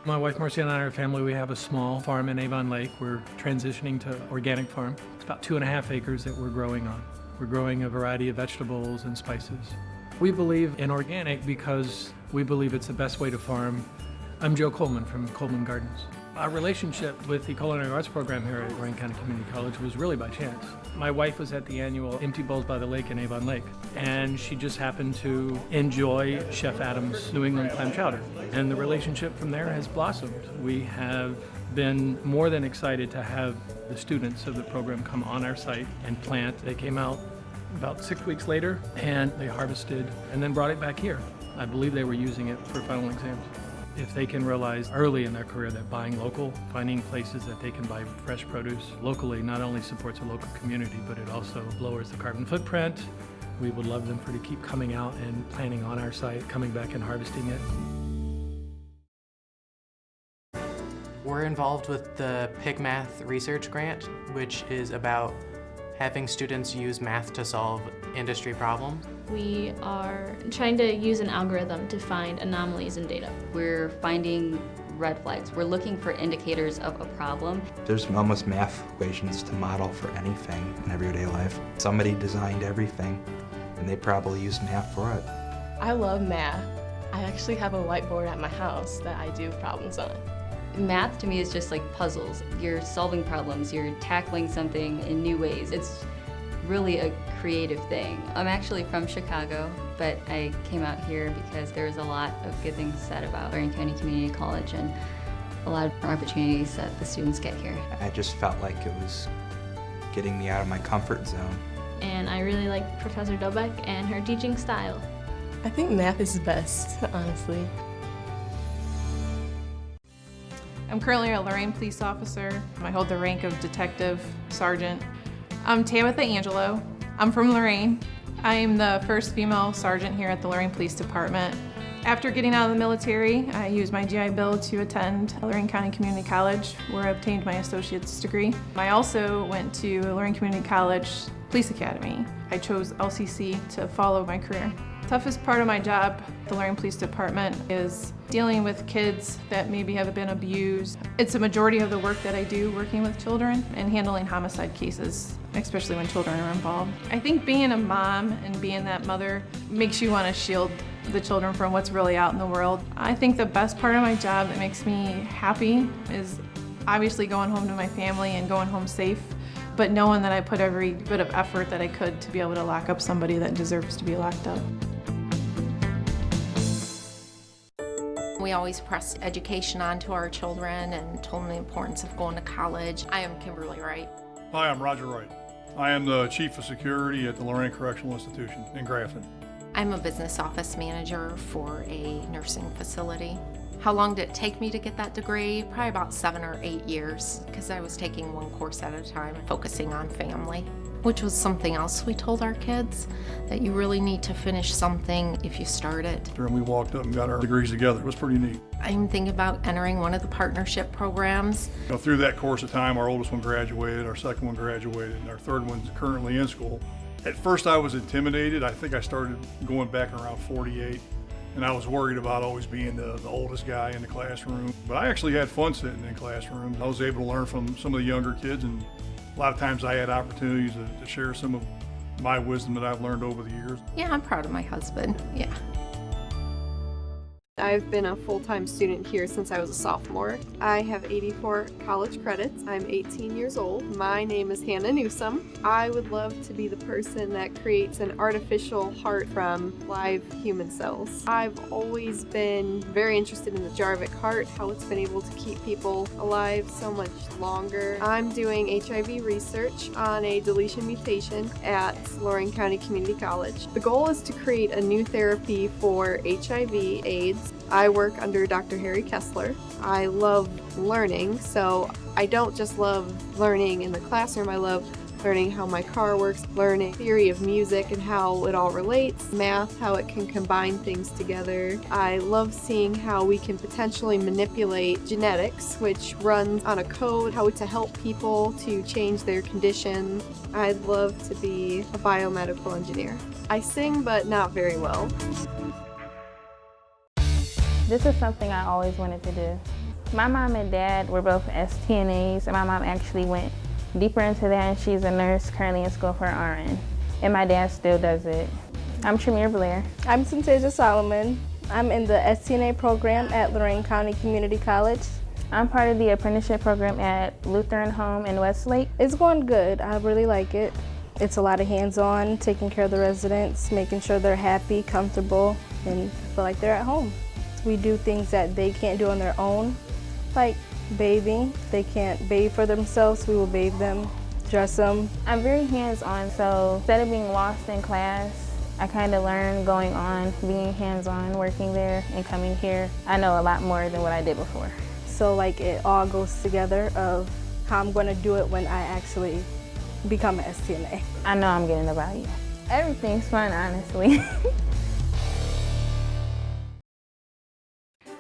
My wife Marcia and I, our family, we have a small farm in Avon Lake. We're transitioning to organic farm. It's about 2.5 acres that we're growing on. We're growing a variety of vegetables and spices. We believe in organic because we believe it's the best way to farm. I'm Joe Coleman from Coleman Gardens. Our relationship with the Culinary Arts program here at Lorain County Community College was really by chance. My wife was at the annual Empty Bowls by the Lake in Avon Lake, and she just happened to enjoy Chef Adams' New England clam chowder. And the relationship from there has blossomed. We have been more than excited to have the students of the program come on our site and plant. They came out about 6 weeks later, and they harvested and then brought it back here. I believe they were using it for final exams. If they can realize early in their career that buying local, finding places that they can buy fresh produce locally not only supports a local community, but it also lowers the carbon footprint. We would love them to keep coming out and planting on our site, coming back and harvesting it. We're involved with the PIG Math Research Grant, which is about having students use math to solve industry problems. We are trying to use an algorithm to find anomalies in data. We're finding red flags. We're looking for indicators of a problem. There's almost math equations to model for anything in everyday life. Somebody designed everything, and they probably use math for it. I love math. I actually have a whiteboard at my house that I do problems on. Math to me is just like puzzles. You're solving problems, you're tackling something in new ways. It's really a creative thing. I'm actually from Chicago, but I came out here because there was a lot of good things said about Lorain County Community College and a lot of opportunities that the students get here. I just felt like it was getting me out of my comfort zone. And I really like Professor Dobek and her teaching style. I think math is best, honestly. I'm currently a Lorain police officer. I hold the rank of detective sergeant. I'm Tabitha Angelo. I'm from Lorain. I am the first female sergeant here at the Lorain Police Department. After getting out of the military, I used my GI Bill to attend Lorain County Community College, where I obtained my associate's degree. I also went to Lorain Community College Police Academy. I chose LCCC to follow my career. Toughest part of my job at the Lorain Police Department is dealing with kids that maybe have been abused. It's a majority of the work that I do working with children and handling homicide cases, especially when children are involved. I think being a mom and being that mother makes you want to shield the children from what's really out in the world. I think the best part of my job that makes me happy is obviously going home to my family and going home safe, but knowing that I put every bit of effort that I could to be able to lock up somebody that deserves to be locked up. We always pressed education onto our children and told them the importance of going to college. I am Kimberly Wright. Hi, I'm Roger Wright. I am the Chief of Security at the Lorain Correctional Institution in Grafton. I'm a business office manager for a nursing facility. How long did it take me to get that degree? Probably about 7 or 8 years, because I was taking one course at a time, focusing on family, which was something else we told our kids, that you really need to finish something if you start it. And we walked up and got our degrees together. It was pretty neat. I'm thinking about entering one of the partnership programs. Through that course of time, our oldest one graduated, our second one graduated, and our third one's currently in school. At first I was intimidated. I think I started going back around 48. And I was worried about always being the oldest guy in the classroom. But I actually had fun sitting in classrooms. I was able to learn from some of the younger kids, and a lot of times I had opportunities to share some of my wisdom that I've learned over the years. Yeah, I'm proud of my husband, yeah. I've been a full-time student here since I was a sophomore. I have 84 college credits. I'm 18 years old. My name is Hannah Newsome. I would love to be the person that creates an artificial heart from live human cells. I've always been very interested in the Jarvik heart, how it's been able to keep people alive so much longer. I'm doing HIV research on a deletion mutation at Lorain County Community College. The goal is to create a new therapy for HIV/AIDS. I work under Dr. Harry Kessler. I love learning, so I don't just love learning in the classroom, I love learning how my car works, learning theory of music and how it all relates, math, how it can combine things together. I love seeing how we can potentially manipulate genetics, which runs on a code, how to help people to change their condition. I'd love to be a biomedical engineer. I sing, but not very well. This is something I always wanted to do. My mom and dad were both STNAs, and my mom actually went deeper into that, and she's a nurse currently in school for RN. And my dad still does it. I'm Tremere Blair. I'm Syntasia Solomon. I'm in the STNA program at Lorain County Community College. I'm part of the apprenticeship program at Lutheran Home in Westlake. It's going good. I really like it. It's a lot of hands-on, taking care of the residents, making sure they're happy, comfortable, and feel like they're at home. We do things that they can't do on their own, like bathing. They can't bathe for themselves, we will bathe them, dress them. I'm very hands-on, so instead of being lost in class, I kind of learned going on, being hands-on, working there, and coming here. I know a lot more than what I did before. So like it all goes together of how I'm going to do it when I actually become an STNA. I know I'm getting the value. Everything's fun, honestly.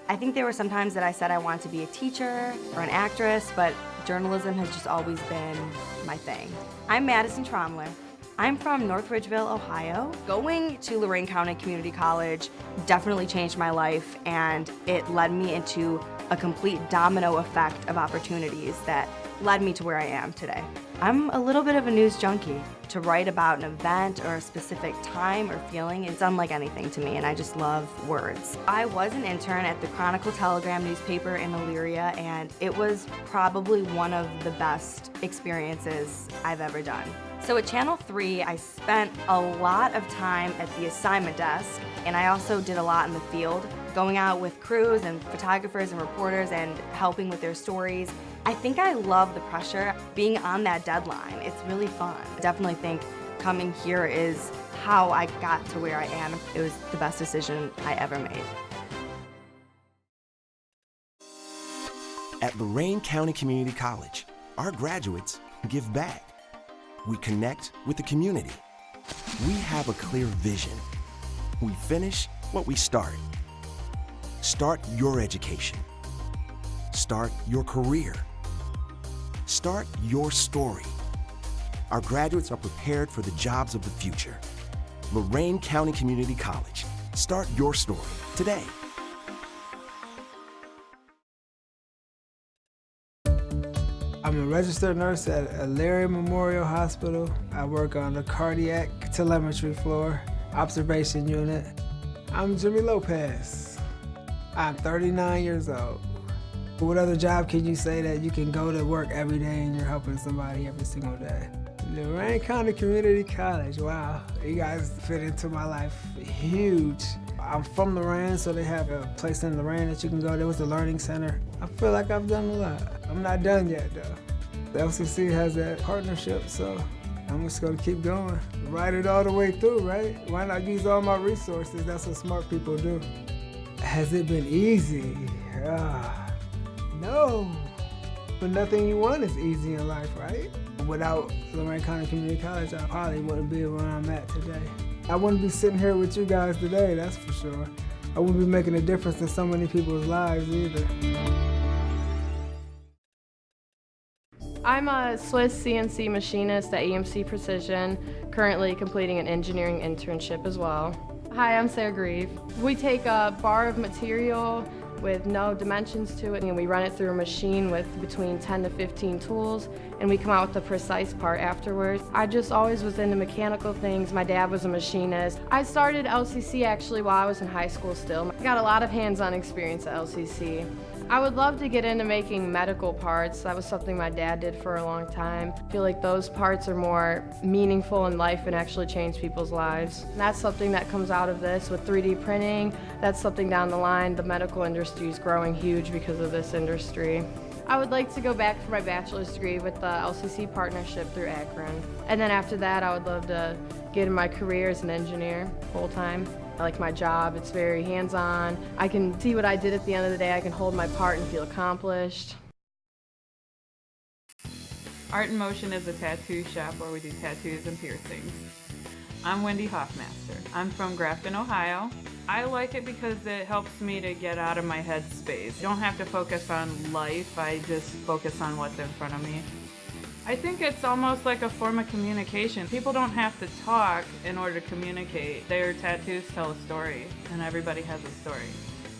I think there were some times that I said I wanted to be a teacher or an actress, but journalism has just always been my thing. I'm Madison Tromler. I'm from North Ridgeville, Ohio. Going to Lorain County Community College definitely changed my life, and it led me into a complete domino effect of opportunities that led me to where I am today. I'm a little bit of a news junkie. To write about an event or a specific time or feeling is unlike anything to me, and I just love words. I was an intern at the Chronicle Telegram newspaper in Elyria, and it was probably one of the best experiences I've ever done. So at Channel 3, I spent a lot of time at the assignment desk, and I also did a lot in the field, going out with crews and photographers and reporters and helping with their stories. I think I love the pressure, being on that deadline. It's really fun. I definitely think coming here is how I got to where I am. It was the best decision I ever made. At Lorain County Community College, our graduates give back. We connect with the community. We have a clear vision. We finish what we start. Start your education. Start your career. Start your story. Our graduates are prepared for the jobs of the future. Lorain County Community College. Start your story today. I'm a registered nurse at Larry Memorial Hospital. I work on the cardiac telemetry floor, observation unit. I'm Jimmy Lopez. I'm 39 years old. What other job can you say that you can go to work every day and you're helping somebody every single day? Lorain County Community College, wow. You guys fit into my life huge. I'm from Lorain, so they have a place in Lorain that you can go. There was a learning center. I feel like I've done a lot. I'm not done yet though. The LCCC has that partnership, so I'm just gonna keep going. Ride it all the way through, right? Why not use all my resources? That's what smart people do. Has it been easy? No, but nothing you want is easy in life, right? Without Lorain County Community College, I probably wouldn't be where I'm at today. I wouldn't be sitting here with you guys today, that's for sure. I wouldn't be making a difference in so many people's lives either. I'm a Swiss CNC machinist at EMC Precision, currently completing an engineering internship as well. Hi, I'm Sarah Grieve. We take a bar of material, with no dimensions to it, and we run it through a machine with between 10 to 15 tools, and we come out with the precise part afterwards. I just always was into mechanical things. My dad was a machinist. I started LCC actually while I was in high school still. I got a lot of hands-on experience at LCC. I would love to get into making medical parts. That was something my dad did for a long time. I feel like those parts are more meaningful in life and actually change people's lives. And that's something that comes out of this with 3D printing. That's something down the line. The medical industry is growing huge because of this industry. I would like to go back for my bachelor's degree with the LCC partnership through Akron. And then after that, I would love to get in my career as an engineer full-time. I like my job. It's very hands-on. I can see what I did at the end of the day. I can hold my part and feel accomplished. Art in Motion is a tattoo shop where we do tattoos and piercings. I'm Wendy Hoffmaster. I'm from Grafton, Ohio. I like it because it helps me to get out of my head space. I don't have to focus on life, I just focus on what's in front of me. I think it's almost like a form of communication. People don't have to talk in order to communicate. Their tattoos tell a story, and everybody has a story.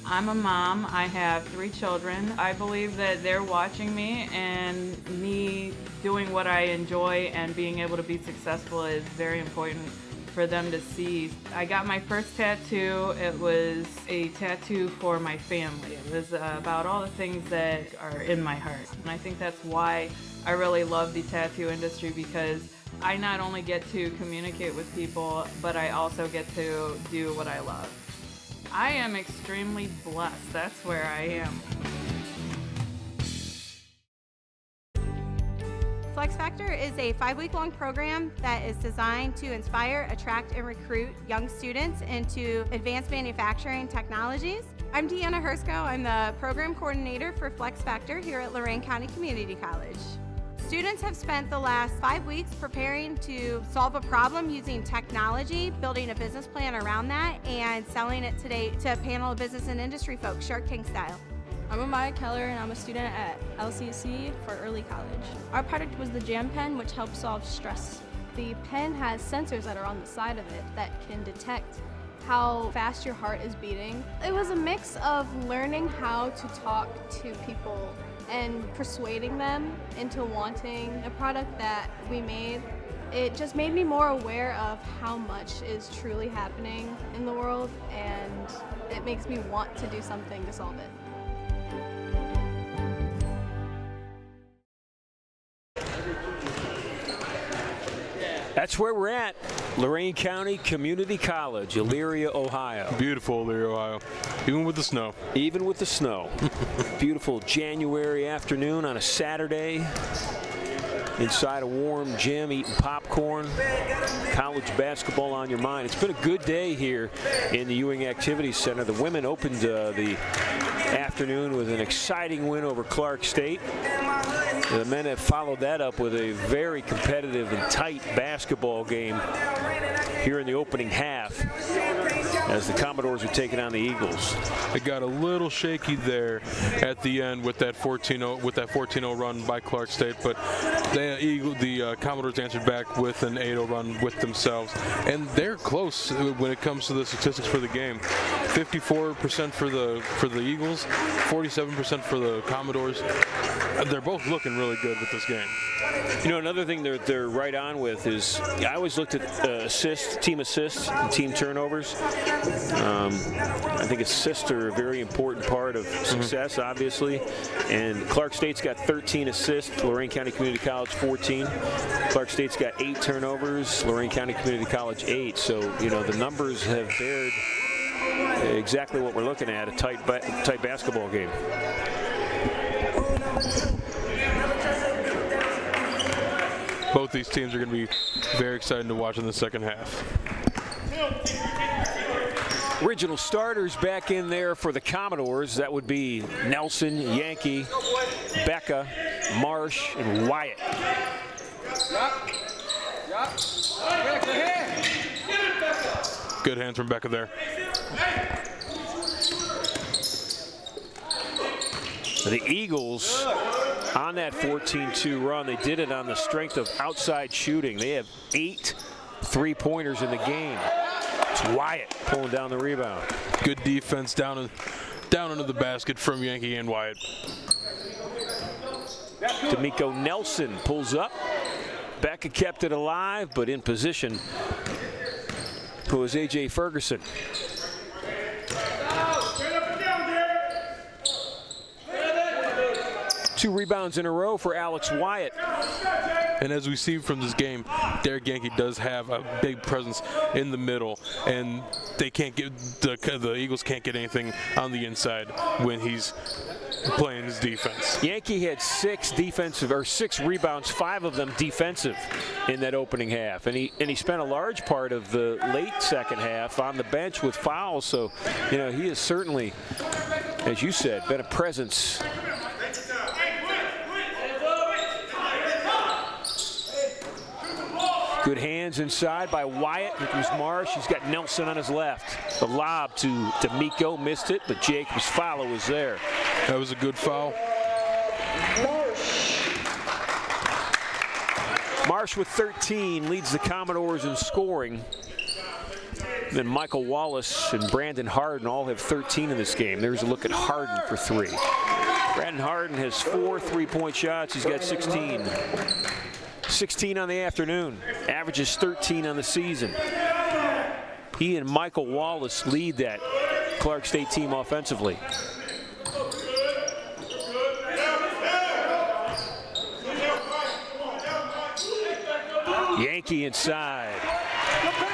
I'm a mom. I have 3 children. I believe that they're watching me, and me doing what I enjoy and being able to be successful is very important for them to see. I got my first tattoo. It was a tattoo for my family. It was about all the things that are in my heart. And I think that's why I really love the tattoo industry, because I not only get to communicate with people, but I also get to do what I love. I am extremely blessed. That's where I am. Flex Factor is a 5-week-long program that is designed to inspire, attract, and recruit young students into advanced manufacturing technologies. I'm Deanna Hersko. I'm the program coordinator for Flex Factor here at Lorain County Community College. Students have spent the last 5 weeks preparing to solve a problem using technology, building a business plan around that, and selling it today to a panel of business and industry folks, Shark Tank style. I'm Amaya Keller, and I'm a student at LCCC for early college. Our product was the Jam Pen, which helps solve stress. The pen has sensors that are on the side of it that can detect how fast your heart is beating. It was a mix of learning how to talk to people and persuading them into wanting a product that we made. It just made me more aware of how much is truly happening in the world, and it makes me want to do something to solve it. That's where we're at. Lorain County Community College, Elyria, Ohio. Beautiful Elyria, Ohio. Even with the snow. Even with the snow. Beautiful January afternoon on a Saturday. Inside a warm gym, eating popcorn. College basketball on your mind. It's been a good day here in the Ewing Activities Center. The women opened the afternoon with an exciting win over Clark State. The men have followed that up with a very competitive and tight basketball game here in the opening half as the Commodores are taking on the Eagles. It got a little shaky there at the end with that 14-0 run by Clark State, but the Commodores answered back with an 8-0 run with themselves, and they're close when it comes to the statistics for the game. 54% for the Eagles, 47% for the Commodores. They're both looking really good with this game. You know, another thing they're right on with is I always looked at team assists, and team turnovers. I think assists are a very important part of success, obviously. And Clark State's got 13 assists, Lorain County Community College 14. Clark State's got 8 turnovers, Lorain County Community College 8. So, you know, the numbers have bared exactly what we're looking at, a tight basketball game. Both these teams are going to be very exciting to watch in the second half. Original starters back in there for the Commodores. That would be Nelson, Yankee, Becca, Marsh, and Wyatt. Good hands from Becca there. The Eagles on that 14-2 run, they did it on the strength of outside shooting. They have 8 3-pointers in the game. It's Wyatt pulling down the rebound. Good defense down Down into the basket from Yankee and Wyatt. D'Amico Nelson pulls up. Becca kept it alive, but in position was A.J. Ferguson. Two rebounds in a row for Alex Wyatt. And as we see from this game, Derek Yankee does have a big presence in the middle, and they can't get the Eagles can't get anything on the inside when he's playing his defense. Yankee had 6 rebounds, 5 of them defensive in that opening half, and he spent a large part of the late second half on the bench with fouls. So, you know, he has certainly, as you said, been a presence. Good hands inside by Wyatt. Here comes Marsh. He's got Nelson on his left. The lob to D'Amico, missed it, but Jacob's follow was there. That was a good foul. Marsh with 13 leads the Commodores in scoring. Then Michael Wallace and Brandon Harden all have 13 in this game. There's a look at Harden for 3. Brandon Harden has 4 3-point shots. He's got 16. 16 on the afternoon, averages 13 on the season. He and Michael Wallace lead that Clark State team offensively. Yankee inside.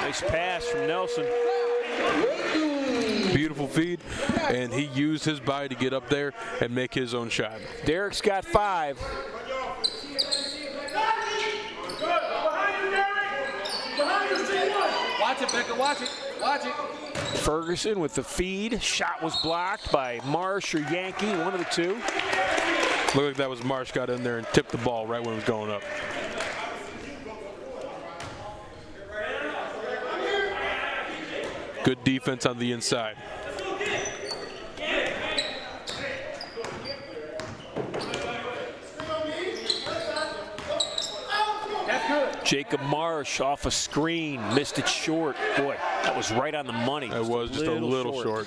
Nice pass from Nelson. Beautiful feed, and he used his body to get up there and make his own shot. Derek's got 5. Watch it, Becca, watch it, watch it. Ferguson with the feed. Shot was blocked by Marsh or Yankee, one of the two. Looked like that was Marsh got in there and tipped the ball right when it was going up. Good defense on the inside. Jacob Marsh off a screen, missed it short. Boy, that was right on the money. It was just a little short.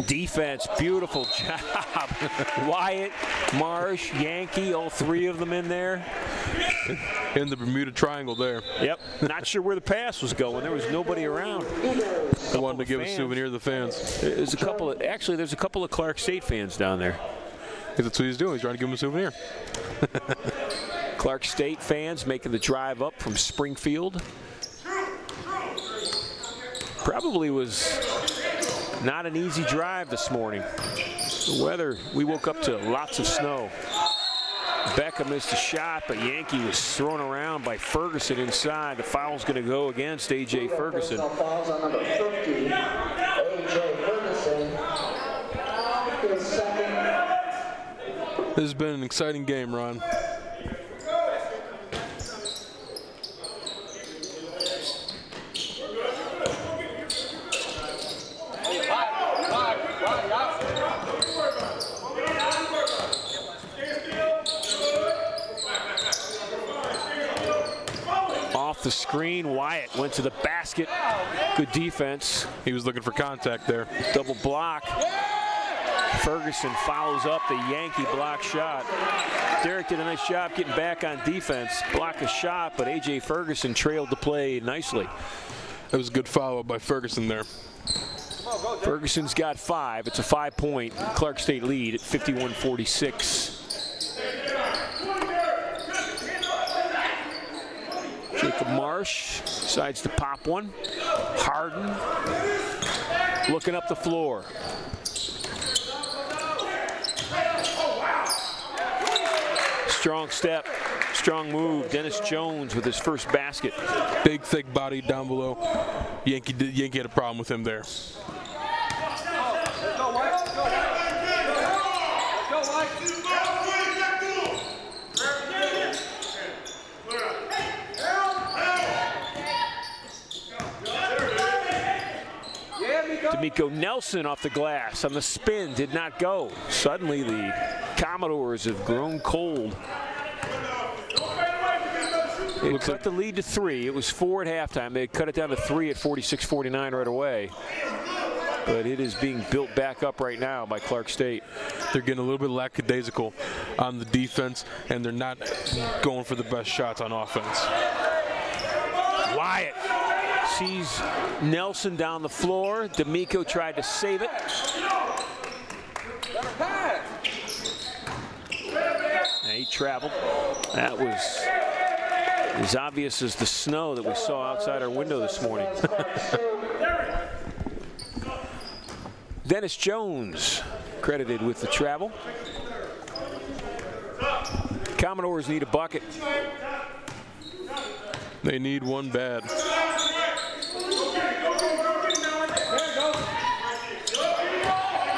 Defense, beautiful job. Wyatt, Marsh, Yankee, all 3 of them in there. In the Bermuda Triangle there. Yep, not sure where the pass was going. There was nobody around. I wanted to give a souvenir to the fans. There's a couple of, actually, there's a couple of Clark State fans down there. That's what he's doing. He's trying to give them a souvenir. Clark State fans making the drive up from Springfield. Probably was not an easy drive this morning. The weather, we woke up to lots of snow. Becca missed a shot, but Yankee was thrown around by Ferguson inside. The foul's going to go against A.J. Ferguson. Fouls on number 50, A.J. Ferguson. His second. This has been an exciting game, Ron. Off the screen, Wyatt went to the basket. Good defense. He was looking for contact there. Double block. Ferguson follows up the Yankee block shot. Derek did a nice job getting back on defense. Block a shot, but A.J. Ferguson trailed the play nicely. That was a good follow-up by Ferguson there. Ferguson's got 5. It's a 5-point Clark State lead at 51-46. Jacob Marsh decides to pop one. Harden looking up the floor. Strong step, strong move. Dennis Jones with his first basket. Big, thick body down below. Yankee had a problem with him there. D'Amico Nelson off the glass on the spin, did not go. Suddenly the Commodores have grown cold. It cut the lead to 3. It was 4 at halftime. They cut it down to 3 at 46-49 right away. but it is being built back up right now by Clark State. They're getting a little bit lackadaisical on the defense, and they're not going for the best shots on offense. Wyatt sees Nelson down the floor. D'Amico tried to save it. And he traveled. That was as obvious as the snow that we saw outside our window this morning. Dennis Jones credited with the travel. Commodores need a bucket. They need one bad.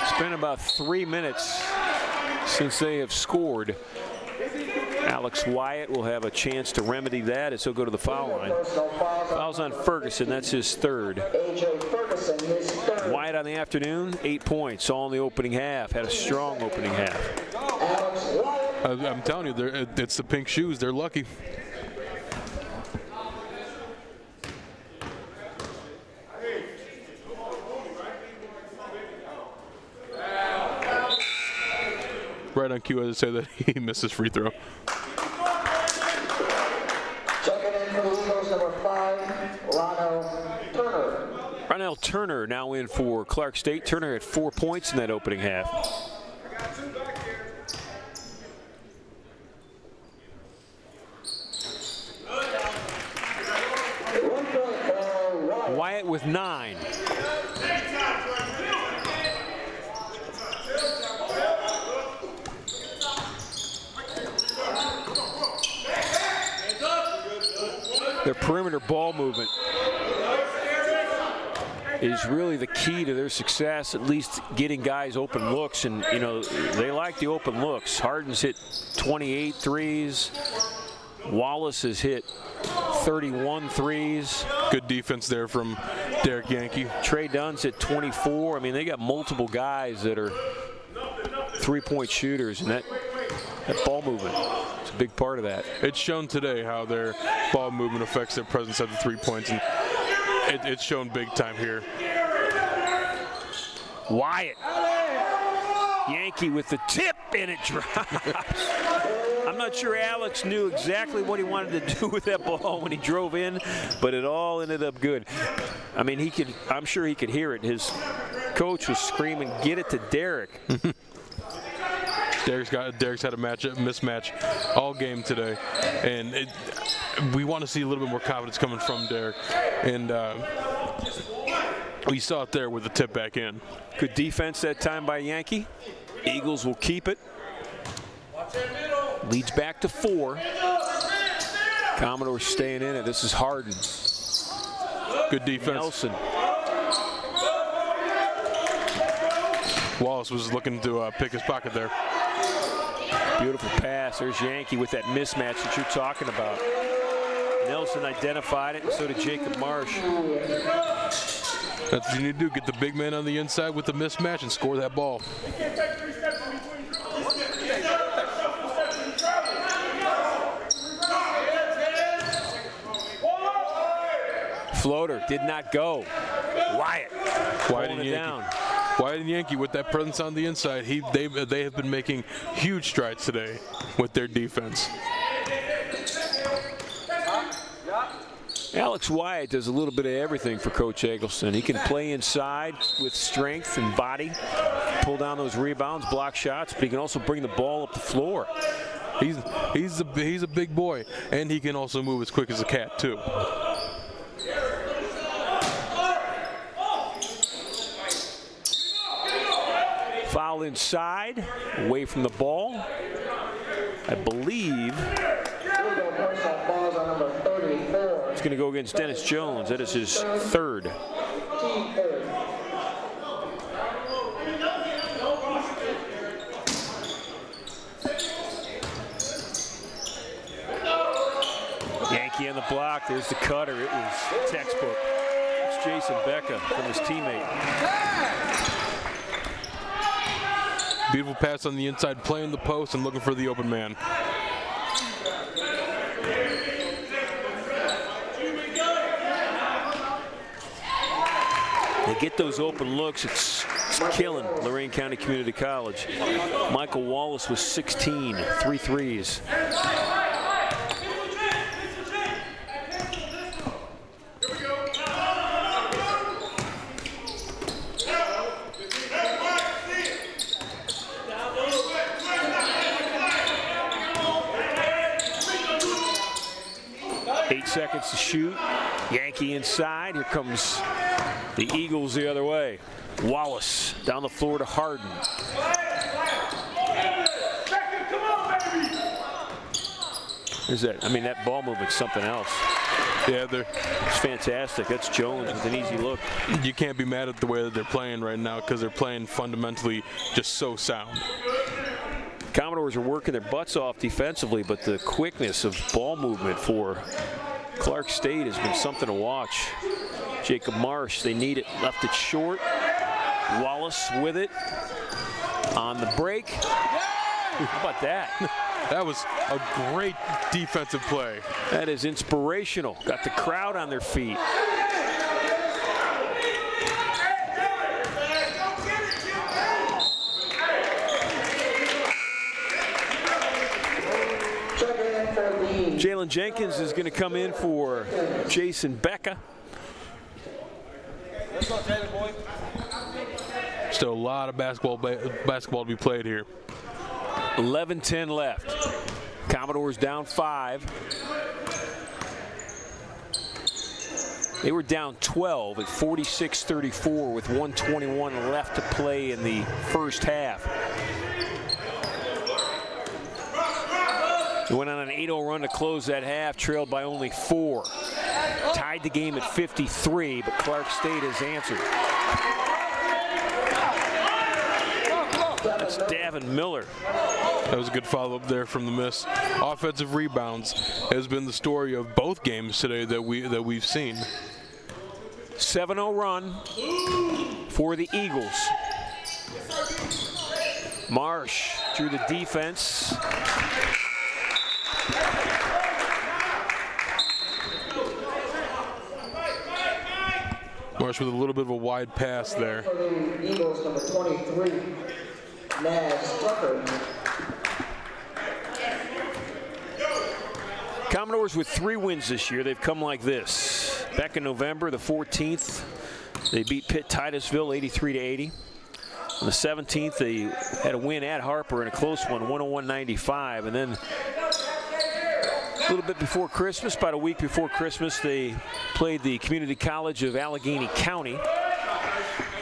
It's been about 3 minutes since they have scored. Alex Wyatt will have a chance to remedy that as he'll go to the foul line. Foul's on Ferguson, that's his third. Wyatt on the afternoon, 8 points, all in the opening half. Had a strong opening half. I'm telling you, it's the pink shoes. They're lucky. Right on cue, as I say that he missed his free throw. Checking in for the Eagles, number 5, Ronell Turner. Ronell Turner now in for Clark State. Turner had 4 points in that opening half. Wyatt with 9. Their perimeter ball movement is really the key to their success, at least getting guys open looks. And, you know, they like the open looks. Harden's hit 28 threes. Wallace has hit 31 threes. Good defense there from Derek Yankee. Trey Dunn's hit 24. I mean, they got multiple guys that are three-point shooters, and that ball movement is a big part of that. It's shown today how their ball movement affects their presence at the 3 points, and it's shown big time here. Wyatt. Yankee with the tip, and it drops. I'm not sure Alex knew exactly what he wanted to do with that ball when he drove in, but it all ended up good. I mean, I'm sure he could hear it. His coach was screaming, "Get it to Derek." Derek's had a mismatch all game today, and we want to see a little bit more confidence coming from Derek, and we saw it there with the tip back in. Good defense that time by Yankee. Eagles will keep it. Leads back to 4. Commodores staying in it. This is Harden. Good defense. Nelson. Wallace was looking to pick his pocket there. Beautiful pass. There's Yankee with that mismatch that you're talking about. Nelson identified it, and so did Jacob Marsh. That's what you need to do. Get the big man on the inside with the mismatch and score that ball. Floater did not go. Wyatt and Yankee. Wyatt and Yankee with that presence on the inside. They have been making huge strides today with their defense. Alex Wyatt does a little bit of everything for Coach Eggleston. He can play inside with strength and body, pull down those rebounds, block shots, but he can also bring the ball up the floor. He's a big boy, and he can also move as quick as a cat too. Foul inside, away from the ball. I believe it's going to go against Dennis Jones. That is his third. Yankee on the block. There's the cutter. It was textbook. It's Jason Becca from his teammate. Beautiful pass on the inside, playing the post and looking for the open man. They get those open looks. It's killing Lorain County Community College. Michael Wallace with 16, 3 threes. Seconds to shoot. Yankee inside. Here comes the Eagles the other way. Wallace down the floor to Harden. There's that. I mean, that ball movement's something else. Yeah, it's fantastic. That's Jones with an easy look. You can't be mad at the way that they're playing right now because they're playing fundamentally just so sound. Commodores are working their butts off defensively, but the quickness of ball movement for Clark State has been something to watch. Jacob Marsh, they need it, left it short. Wallace with it on the break. How about that? That was a great defensive play. That is inspirational. Got the crowd on their feet. Jalen Jenkins is going to come in for Jason Becca. Still a lot of basketball to be played here. 11-10 left. Commodores down 5. They were down 12 at 46-34 with 1:21 left to play in the first half. They went on an 8-0 run to close that half, trailed by only 4. Tied the game at 53, but Clark State has answered. That's Davin Miller. That was a good follow-up there from the miss. Offensive rebounds has been the story of both games today that we've seen. 7-0 run for the Eagles. Marsh through the defense. Marsh with a little bit of a wide pass there. Eagles number 23, Naz Tucker. Commodores with 3 wins this year. They've come like this. Back in November, the 14th, they beat Pitt Titusville 83-80. On the 17th, they had a win at Harper in a close one, 101-95. And then a little bit before Christmas, about a week before Christmas, they played the Community College of Allegheny County.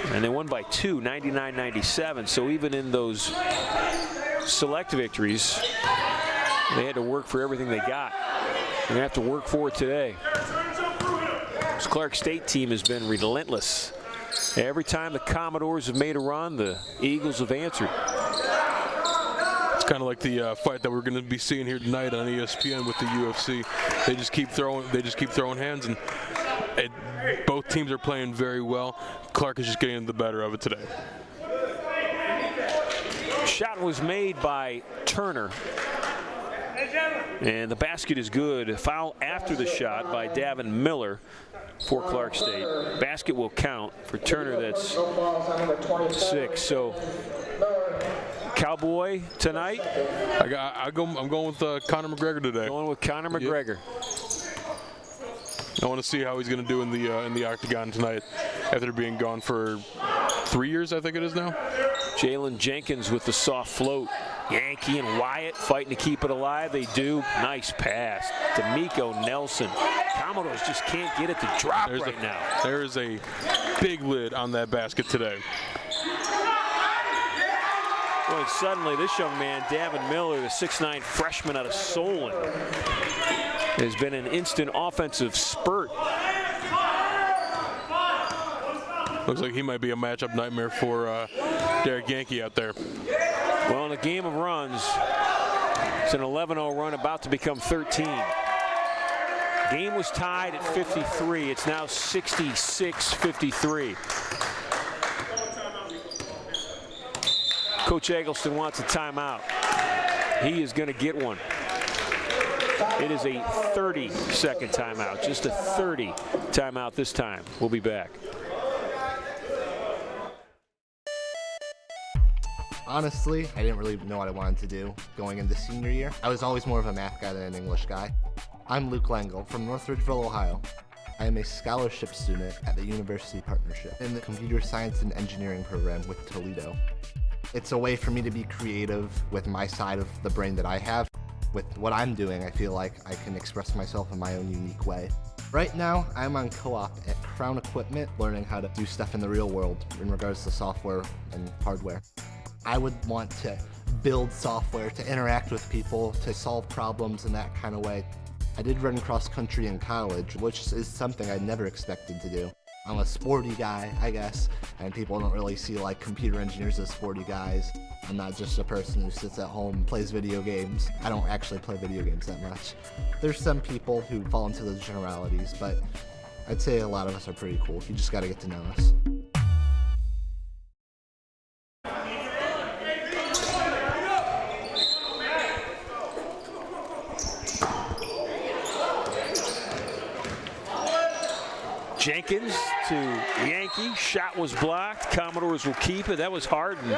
And they won by 2, 99-97. So even in those select victories, they had to work for everything they got. They're going to have to work for it today. This Clark State team has been relentless. Every time the Commodores have made a run, the Eagles have answered. It's kind of like the fight that we're going to be seeing here tonight on ESPN with the UFC. They just keep throwing hands, and both teams are playing very well. Clark is just getting the better of it today. Shot was made by Turner. And the basket is good. A foul after the shot by Davin Miller for Clark State. Basket will count for Turner. That's 6. So Cowboy tonight. I'm going with Conor McGregor today. Going with Conor McGregor. I want to see how he's going to do in the octagon tonight after being gone for 3 years, I think it is now. Jalen Jenkins with the soft float. Yankee and Wyatt fighting to keep it alive. They do. Nice pass to Miko Nelson. Commodores just can't get it to drop right now. There is a big lid on that basket today. Well, suddenly this young man, Davin Miller, the 6'9" freshman out of Solon, has been an instant offensive spurt. Looks like he might be a matchup nightmare for Derek Yankee out there. Well, in a game of runs, it's an 11-0 run about to become 13. Game was tied at 53. It's now 66-53. Coach Eggleston wants a timeout. He is going to get one. It is a 30-second timeout, just a 30 timeout this time. We'll be back. Honestly, I didn't really know what I wanted to do going into senior year. I was always more of a math guy than an English guy. I'm Luke Langle from North Ridgeville, Ohio. I am a scholarship student at the University Partnership in the Computer Science and Engineering program with Toledo. It's a way for me to be creative with my side of the brain that I have. With what I'm doing, I feel like I can express myself in my own unique way. Right now, I'm on co-op at Crown Equipment, learning how to do stuff in the real world in regards to software and hardware. I would want to build software to interact with people, to solve problems in that kind of way. I did run cross country in college, which is something I never expected to do. I'm a sporty guy, I guess, and people don't really see like computer engineers as sporty guys. I'm not just a person who sits at home and plays video games. I don't actually play video games that much. There's some people who fall into those generalities, but I'd say a lot of us are pretty cool. You just gotta get to know us. Jenkins to Yankee. Shot was blocked. Commodores will keep it. That was Harden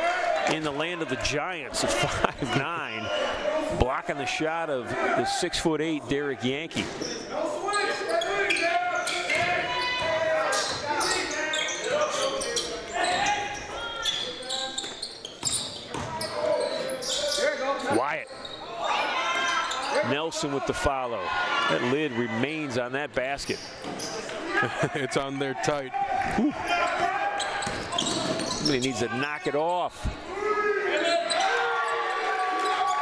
in the land of the Giants at 5'9", blocking the shot of the 6'8" Derek Yankee. Wyatt. Nelson with the follow. That lid remains on that basket. It's on there tight. Whew. Somebody needs to knock it off.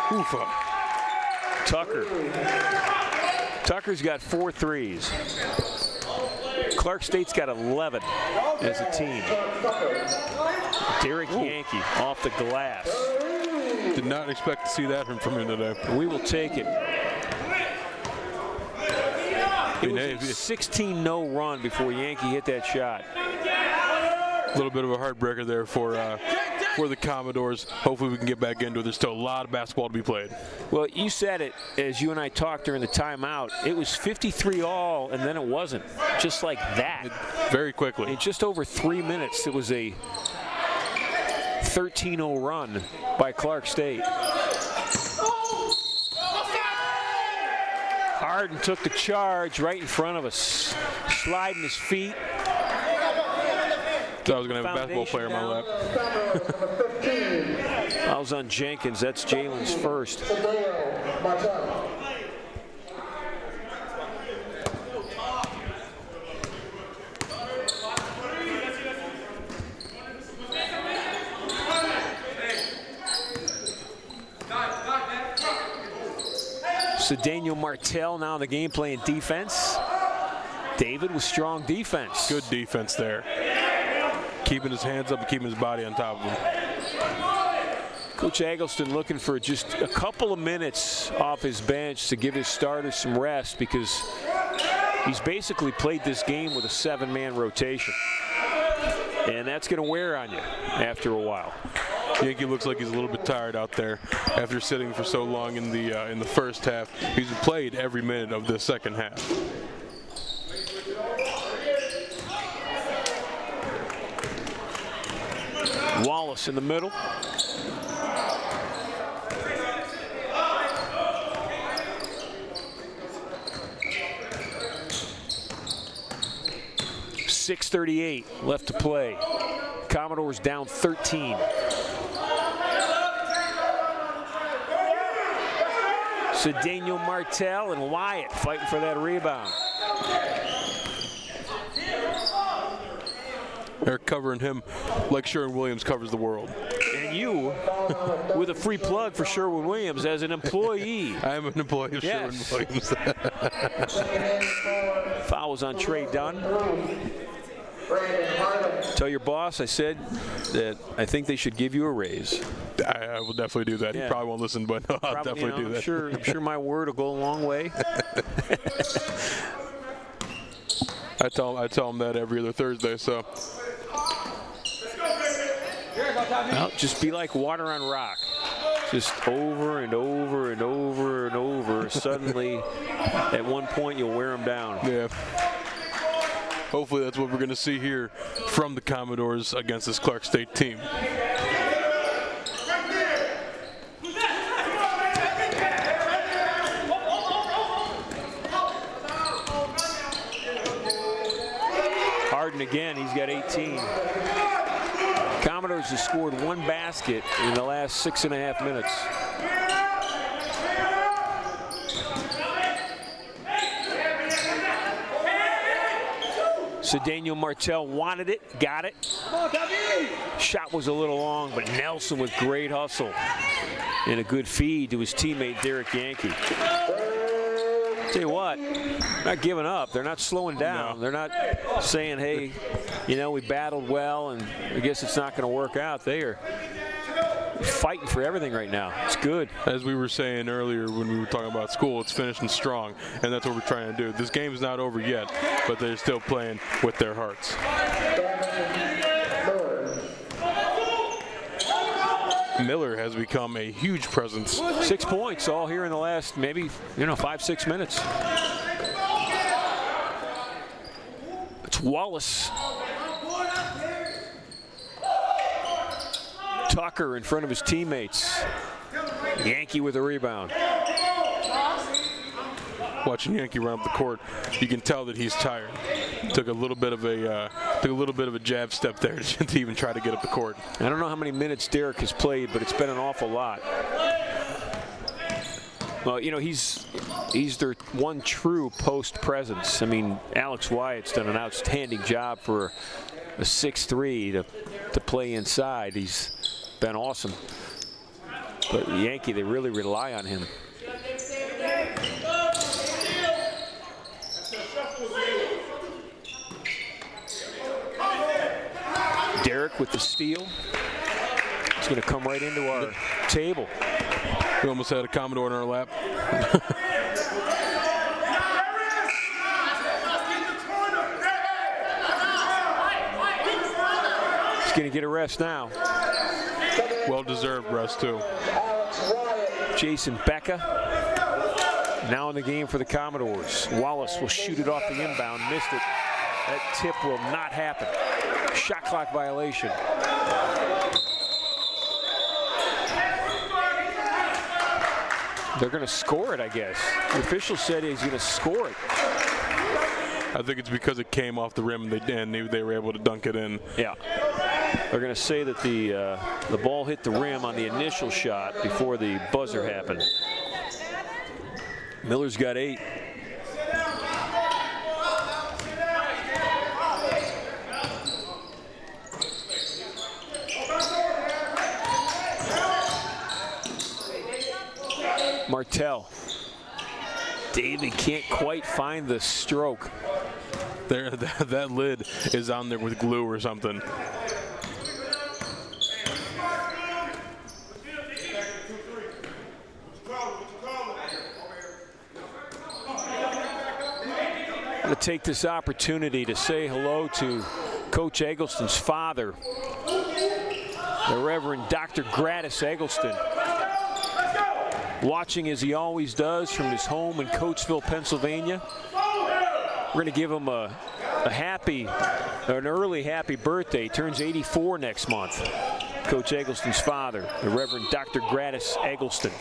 Oofa. Tucker. Tucker's got 4 threes. Clark State's got 11 as a team. Derek Yankee off the glass. Did not expect to see that from him today. We will take it. It was a 16-0 run before Yankee hit that shot. A little bit of a heartbreaker there for the Commodores. Hopefully we can get back into it. There's still a lot of basketball to be played. Well, you said it as you and I talked during the timeout. It was 53 all, and then it wasn't. Just like that. Very quickly. In just over 3 minutes, it was a 13-0 run by Clark State. Harden took the charge right in front of us, sliding his feet. Thought I was going to have a basketball player in my lap. Fouls on Jenkins. That's Jalen's first. So Daniel Martell now in the game playing defense. David with strong defense. Good defense there. Keeping his hands up and keeping his body on top of him. Coach Eggleston looking for just a couple of minutes off his bench to give his starters some rest because he's basically played this game with a 7-man rotation. And that's going to wear on you after a while. Yankee looks like he's a little bit tired out there after sitting for so long in the first half. He's played every minute of the second half. Wallace in the middle. .638 left to play. Commodores down 13. So Daniel Martell and Wyatt fighting for that rebound. They're covering him like Sherwin-Williams covers the world. And you, with a free plug for Sherwin-Williams as an employee. I am an employee of Sherwin-Williams. Fouls on Trey Dunn. Tell your boss I said that I think they should give you a raise. I will definitely do that. Yeah. He probably won't listen, but I'll definitely do that. I'm sure my word will go a long way. I tell him that every other Thursday. So. Well, just be like water on rock. Just over and over and over and over. Suddenly, at one point, you'll wear them down. Yeah. Hopefully that's what we're going to see here from the Commodores against this Clark State team. again. He's got 18. Commodores have scored 1 basket in the last 6.5 minutes. So Daniel Martell wanted it, got it. Shot was a little long, but Nelson with great hustle and a good feed to his teammate Derek Yankee. Tell you what, not giving up. They're not slowing down. No. They're not saying, hey, you know, we battled well and I guess it's not going to work out. They are fighting for everything right now. It's good. As we were saying earlier when we were talking about school, it's finishing strong, and that's what we're trying to do. This game's not over yet, but they're still playing with their hearts. Miller has become a huge presence. 6 points all here in the last maybe 5-6 minutes. It's Wallace. Tucker in front of his teammates. Yankee with a rebound. Watching Yankee run up the court, you can tell that he's tired. Took a little bit of a jab step there to even try to get up the court. I don't know how many minutes Derek has played, but it's been an awful lot. Well, you know, he's their one true post presence. I mean, Alex Wyatt's done an outstanding job for a 6'3" to play inside. He's been awesome. But Yankee, they really rely on him. Derek with the steal. It's going to come right into our table. We almost had a Commodore in our lap. He's going to get a rest now. Well-deserved rest, too. Jason Becca now in the game for the Commodores. Wallace will shoot it off the inbound. Missed it. That tip will not happen. Shot clock violation. They're going to score it, I guess. The official said he's going to score it. I think it's because it came off the rim and they were able to dunk it in. Yeah. They're going to say that the ball hit the rim on the initial shot before the buzzer happened. Miller's got 8. Martell. David can't quite find the stroke. There, that lid is on there with glue or something. I'm going to take this opportunity to say hello to Coach Eggleston's father, the Reverend Dr. Gradis Eggleston. Watching as he always does from his home in Coatesville, Pennsylvania. We're going to give him an early happy birthday. He turns 84 next month. Coach Eggleston's father, the Reverend Dr. Gradis Eggleston.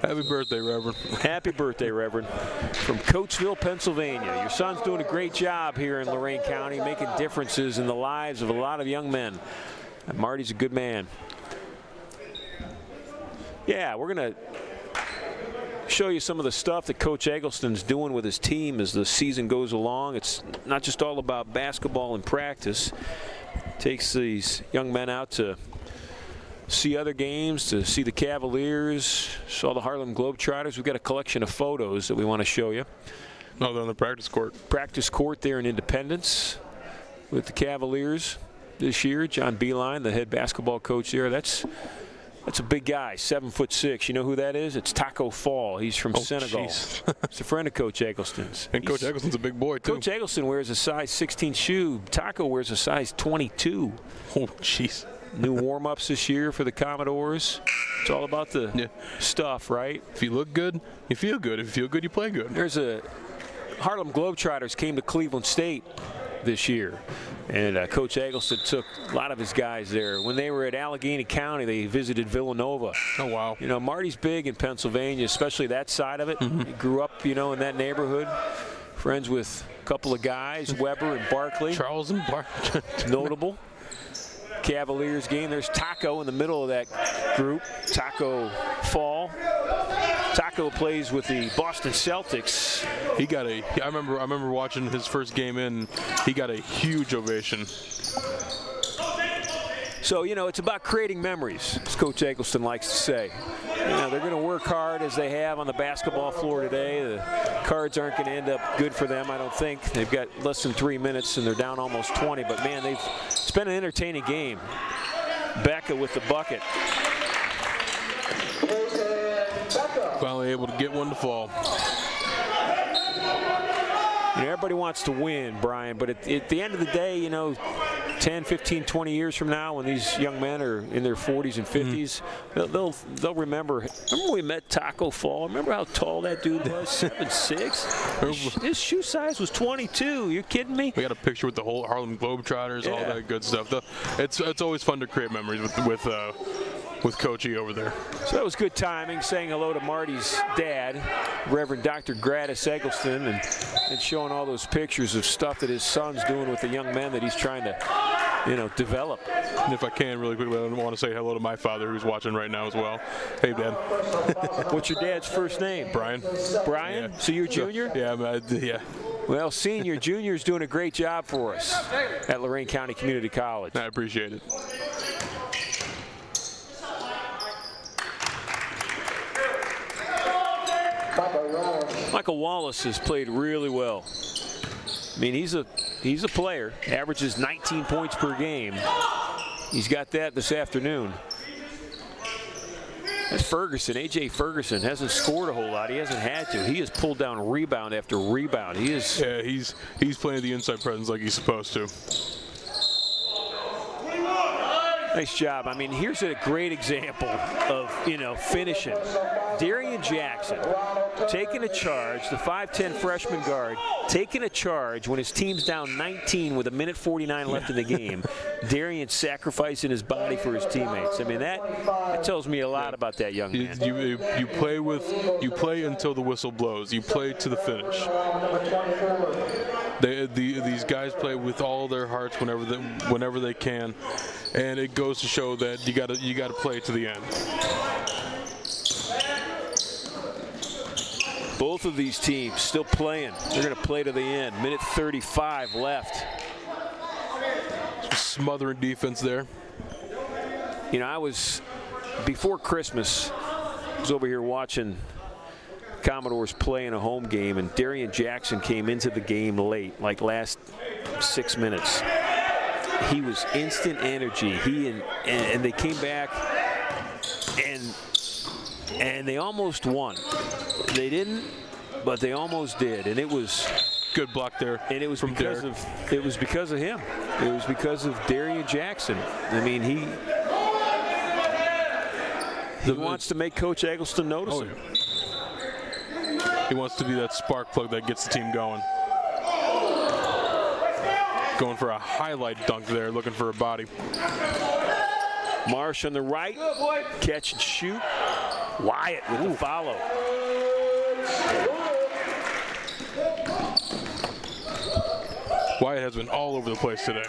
Happy birthday, Reverend. Happy birthday, Reverend. From Coatesville, Pennsylvania. Your son's doing a great job here in Lorain County, making differences in the lives of a lot of young men. And Marty's a good man. Yeah, we're going to show you some of the stuff that Coach Eggleston's doing with his team as the season goes along. It's not just all about basketball and practice. Takes these young men out to see other games, to see the Cavaliers, saw the Harlem Globetrotters. We've got a collection of photos that we want to show you. No, they're on the practice court. Practice court there in Independence with the Cavaliers this year. John Beeline, the head basketball coach there. That's a big guy, 7'6". You know who that is? It's Taco Fall. He's from Senegal. He's a friend of Coach Eggleston's. And Coach Eggleston's a big boy, too. Coach Eggleston wears a size 16 shoe. Taco wears a size 22. Oh, jeez. New warm-ups this year for the Commodores. It's all about the stuff, right? If you look good, you feel good. If you feel good, you play good. There's a Harlem Globetrotters came to Cleveland State this year. And Coach Eggleston took a lot of his guys there. When they were at Allegheny County, they visited Villanova. Oh, wow. You know, Marty's big in Pennsylvania, especially that side of it. He grew up, you know, in that neighborhood. Friends with couple of guys, Weber and Barkley. Charles and Barkley. Notable. Cavaliers game. There's Taco in the middle of that group. Taco Fall. Taco plays with the Boston Celtics. He got I remember watching his first game in. He got a huge ovation. So, you know, it's about creating memories, as Coach Eggleston likes to say. You know, they're going to work hard as they have on the basketball floor today. The Cards aren't going to end up good for them, I don't think. They've got less than 3 minutes, and they're down almost 20. But, man, it's been an entertaining game. Becca with the bucket. Finally able to get one to fall. You know, everybody wants to win, Brian, but at the end of the day, you know, 10, 15, 20 years from now, when these young men are in their 40s and 50s, they'll remember. Remember we met Taco Fall? Remember how tall that dude was? 7'6"? His shoe size was 22. You're kidding me? We got a picture with the whole Harlem Globetrotters, all that good stuff. It's always fun to create memories with Coach E over there. So that was good timing, saying hello to Marty's dad, Reverend Dr. Gradis Eggleston, and showing all those pictures of stuff that his son's doing with the young men that he's trying to, you know, develop. And if I can, really quickly, I want to say hello to my father, who's watching right now as well. Hey, Dad. What's your dad's first name? Brian. Brian? Yeah. So you're junior? Yeah. Well, senior, junior's doing a great job for us at Lorain County Community College. I appreciate it. Michael Wallace has played really well. I mean, he's a player, averages 19 points per game. He's got that this afternoon. That's Ferguson, A.J. Ferguson, hasn't scored a whole lot. He hasn't had to. He has pulled down rebound after rebound. Yeah, he's playing the inside presence like he's supposed to. Nice job. I mean, here's a great example of, you know, finishing. Darian Jackson taking a charge, the 5'10" freshman guard, taking a charge when his team's down 19 with 1:49 left in the game. Darian sacrificing his body for his teammates. I mean, that tells me a lot about that young man. You play until the whistle blows. You play to the finish. These guys play with all their hearts whenever they can, and it goes to show that you got to play to the end. Both of these teams still playing. They're going to play to the end. 1:35 left. Smothering defense there. You know, before Christmas, I was over here watching Commodores play in a home game, and Darian Jackson came into the game late, like last 6 minutes. He was instant energy. He and they came back, and they almost won. They didn't, but they almost did, and it was good block there. And it was because of him. It was because of Darian Jackson. I mean, he wants to make Coach Eggleston notice him. He wants to be that spark plug that gets the team going. Going for a highlight dunk there, looking for a body. Marsh on the right, catch and shoot. Wyatt with the follow. Wyatt has been all over the place today.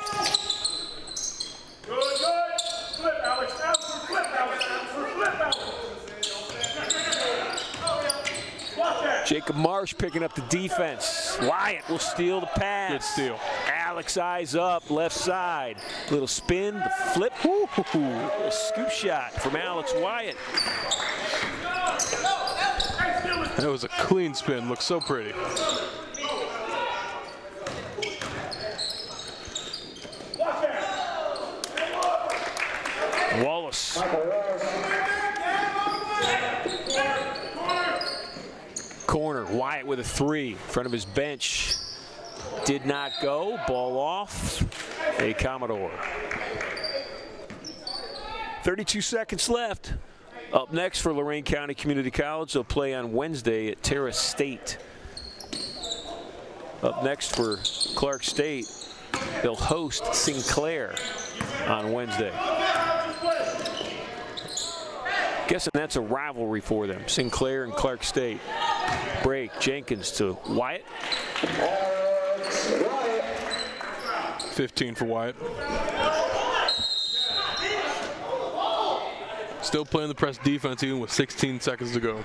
Jacob Marsh picking up the defense. Wyatt will steal the pass. Good steal. Alex eyes up, left side. Little spin, the flip. A scoop shot from Alex Wyatt. That was a clean spin. Looks so pretty. Wallace. Corner, Wyatt with a three in front of his bench. Did not go, ball off, a Commodore. 32 seconds left. Up next for Lorain County Community College, they'll play on Wednesday at Terrace State. Up next for Clark State, they'll host Sinclair on Wednesday. Guessing that's a rivalry for them, Sinclair and Clark State. Break, Jenkins to Wyatt. 15 for Wyatt. Still playing the press defense even with 16 seconds to go.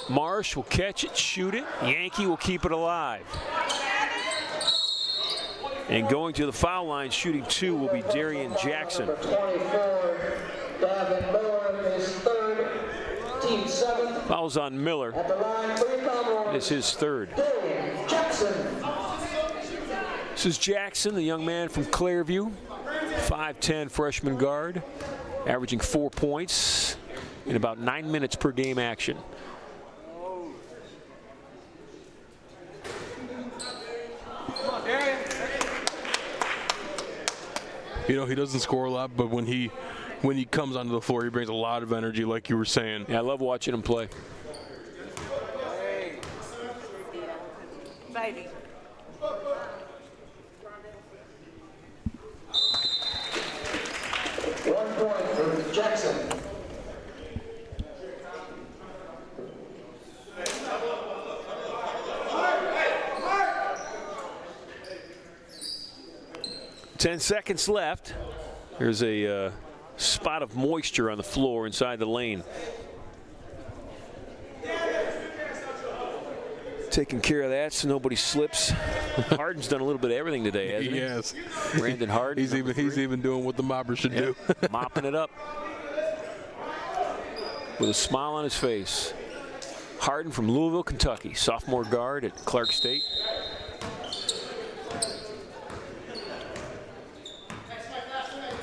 Marsh will catch it, shoot it. Yankee will keep it alive. And going to the foul line, shooting 2 will be Darian Jackson. 24, Gavin Miller, his third, team 7. Fouls on Miller. At the line, 3 Commodores. It's his third. Darian Jackson. This is Jackson, the young man from Clairview. 5'10" freshman guard, averaging 4 points in about 9 minutes per game action. You know, he doesn't score a lot, but when he comes onto the floor, he brings a lot of energy, like you were saying. Yeah, I love watching him play. Baby. 1 point for Jackson. Ten seconds left. There's a spot of moisture on the floor inside the lane. Taking care of that so nobody slips. Harden's done a little bit of everything today, hasn't he? Yes. Brandon Harden. He's even doing what the mobber should do. Mopping it up with a smile on his face. Harden from Louisville, Kentucky, sophomore guard at Clark State.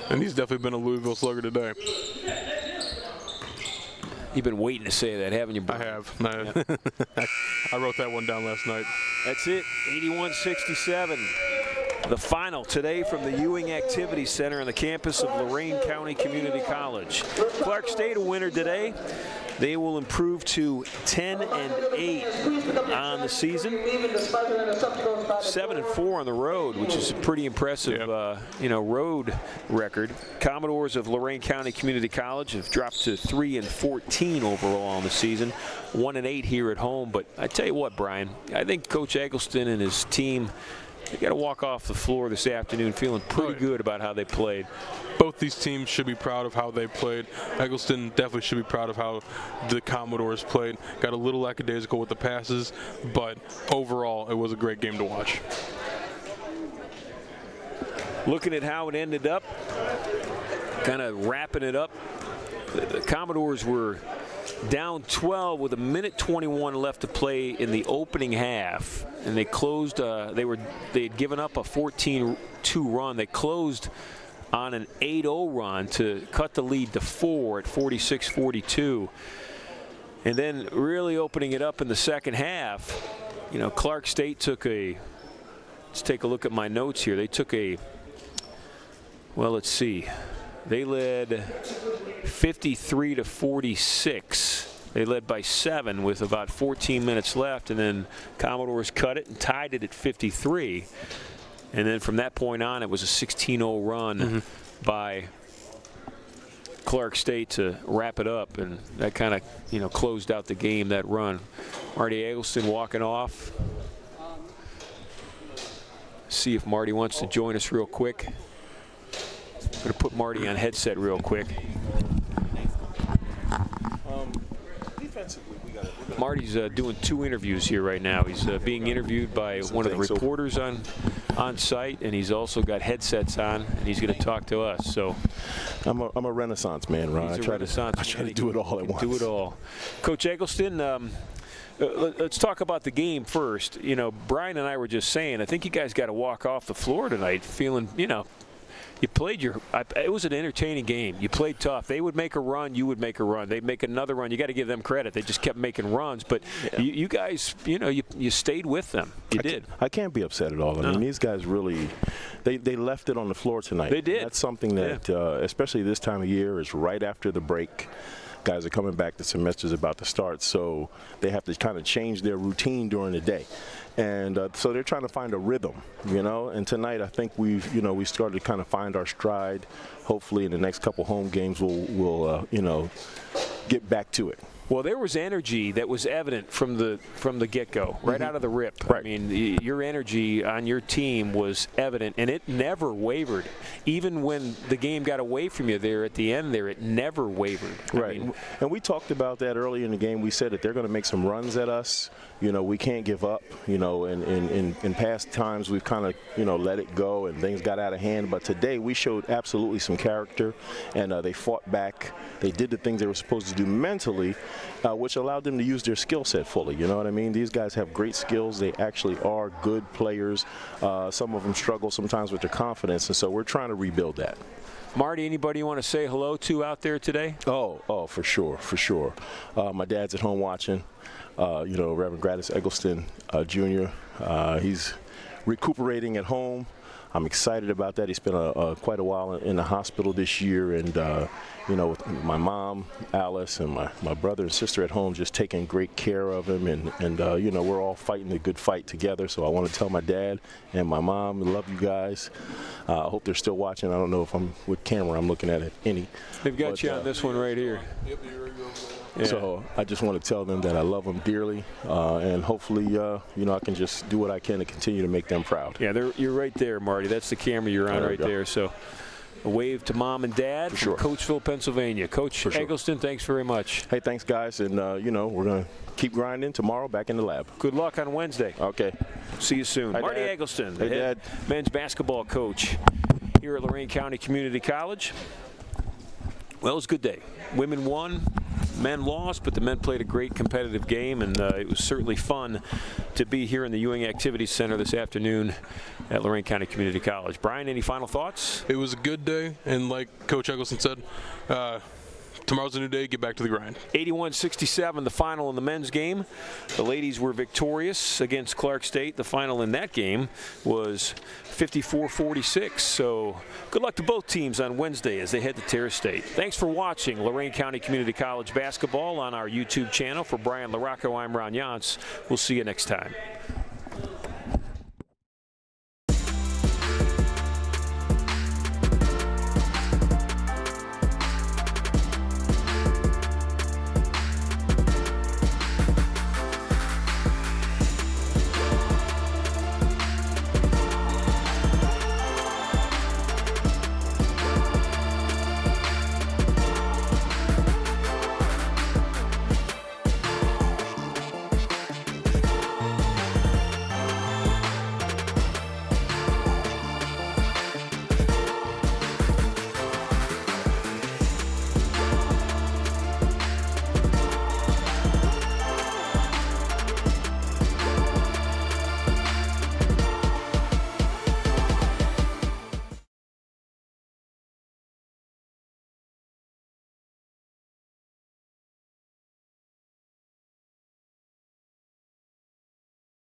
And he's definitely been a Louisville Slugger today. You've been waiting to say that, haven't you, Brian? I have. I wrote that one down last night. That's it, 81-67. The final today from the Ewing Activity Center on the campus of Lorain County Community College. Clark State a winner today. They will improve to 10-8 on the season. 7-4 on the road, which is a pretty impressive, road record. Commodores of Lorain County Community College have dropped to 3-14 overall on the season. 1-8 here at home. But I tell you what, Brian, I think Coach Eggleston and his team, they got to walk off the floor this afternoon feeling pretty good about how they played. Both these teams should be proud of how they played. Eggleston definitely should be proud of how the Commodores played. Got a little lackadaisical with the passes, but overall it was a great game to watch. Looking at how it ended up, kind of wrapping it up, the Commodores were down 12 with 1:21 left to play in the opening half, and they closed. They had given up a 14-2 run. They closed on an 8-0 run to cut the lead to 4 at 46-42, and then really opening it up in the second half. You know, Clark State took a. Let's take a look at my notes here. They took a. Well, let's see. They led 53-46. They led by 7 with about 14 minutes left, and then Commodores cut it and tied it at 53. And then from that point on, it was a 16-0 run by Clark State to wrap it up, and that kind of, closed out the game, that run. Marty Eggleston walking off. See if Marty wants to join us real quick. I'm going to put Marty on headset real quick. Marty's doing 2 interviews here right now. He's being interviewed by one of the reporters on site, and he's also got headsets on, and he's going to talk to us. So I'm a Renaissance man, Ron. I try to do it all at once. Do it all. Coach Eggleston, let's talk about the game first. Brian and I were just saying, I think you guys got to walk off the floor tonight feeling, you played it was an entertaining game. You played tough. They would make a run, you would make a run. They'd make another run. You got to give them credit. They just kept making runs. But you guys, you stayed with them. You did. I can't be upset at all. I mean, these guys really, they left it on the floor tonight. They did. That's something that, especially this time of year, is right after the break. Guys are coming back. The semester's about to start, so they have to kind of change their routine during the day. And so they're trying to find a rhythm, you know. And tonight, I think we started to kind of find our stride. Hopefully, in the next couple home games, we'll get back to it. Well, there was energy that was evident from the get-go, right out of the rip. Right. I mean, your energy on your team was evident, and it never wavered. Even when the game got away from you there at the end there, it never wavered. Right. And we talked about that early in the game. We said that they're going to make some runs at us. You know, we can't give up. You know, in past times we've kind of, let it go and things got out of hand. But today we showed absolutely some character, and they fought back. They did the things they were supposed to do mentally, which allowed them to use their skill set fully. You know what I mean? These guys have great skills. They actually are good players. Some of them struggle sometimes with their confidence, and so we're trying to rebuild that. Marty, anybody you want to say hello to out there today? Oh, for sure. My dad's at home watching. Reverend Gladys Eggleston Jr. He's recuperating at home. I'm excited about that. He spent quite a while in the hospital this year, and with my mom, Alice, and my brother and sister at home, just taking great care of him, and we're all fighting the good fight together. So I want to tell my dad and my mom, I love you guys. I hope they're still watching. I don't know if I'm with camera. I'm looking at any. They've got you on this one right here. Yeah. So I just want to tell them that I love them dearly, and hopefully, I can just do what I can to continue to make them proud. Yeah, you're right there, Marty. That's the camera you're on right there. So a wave to Mom and Dad from Coachville, Pennsylvania. Coach Eggleston, thanks very much. Hey, thanks, guys. And, we're going to keep grinding tomorrow back in the lab. Good luck on Wednesday. Okay. See you soon. Hi, Marty Dad. Eggleston, the Hey, head Dad. men's basketball coach here at Lorain County Community College. Well, it was a good day. Women won, men lost, but the men played a great competitive game, and it was certainly fun to be here in the Ewing Activities Center this afternoon at Lorain County Community College. Brian, any final thoughts? It was a good day, and like Coach Eggleston said, tomorrow's a new day. Get back to the grind. 81-67, the final in the men's game. The ladies were victorious against Clark State. The final in that game was 54-46. So good luck to both teams on Wednesday as they head to Terrace State. Thanks for watching Lorain County Community College basketball on our YouTube channel. For Brian LaRocco, I'm Ron Yance. We'll see you next time.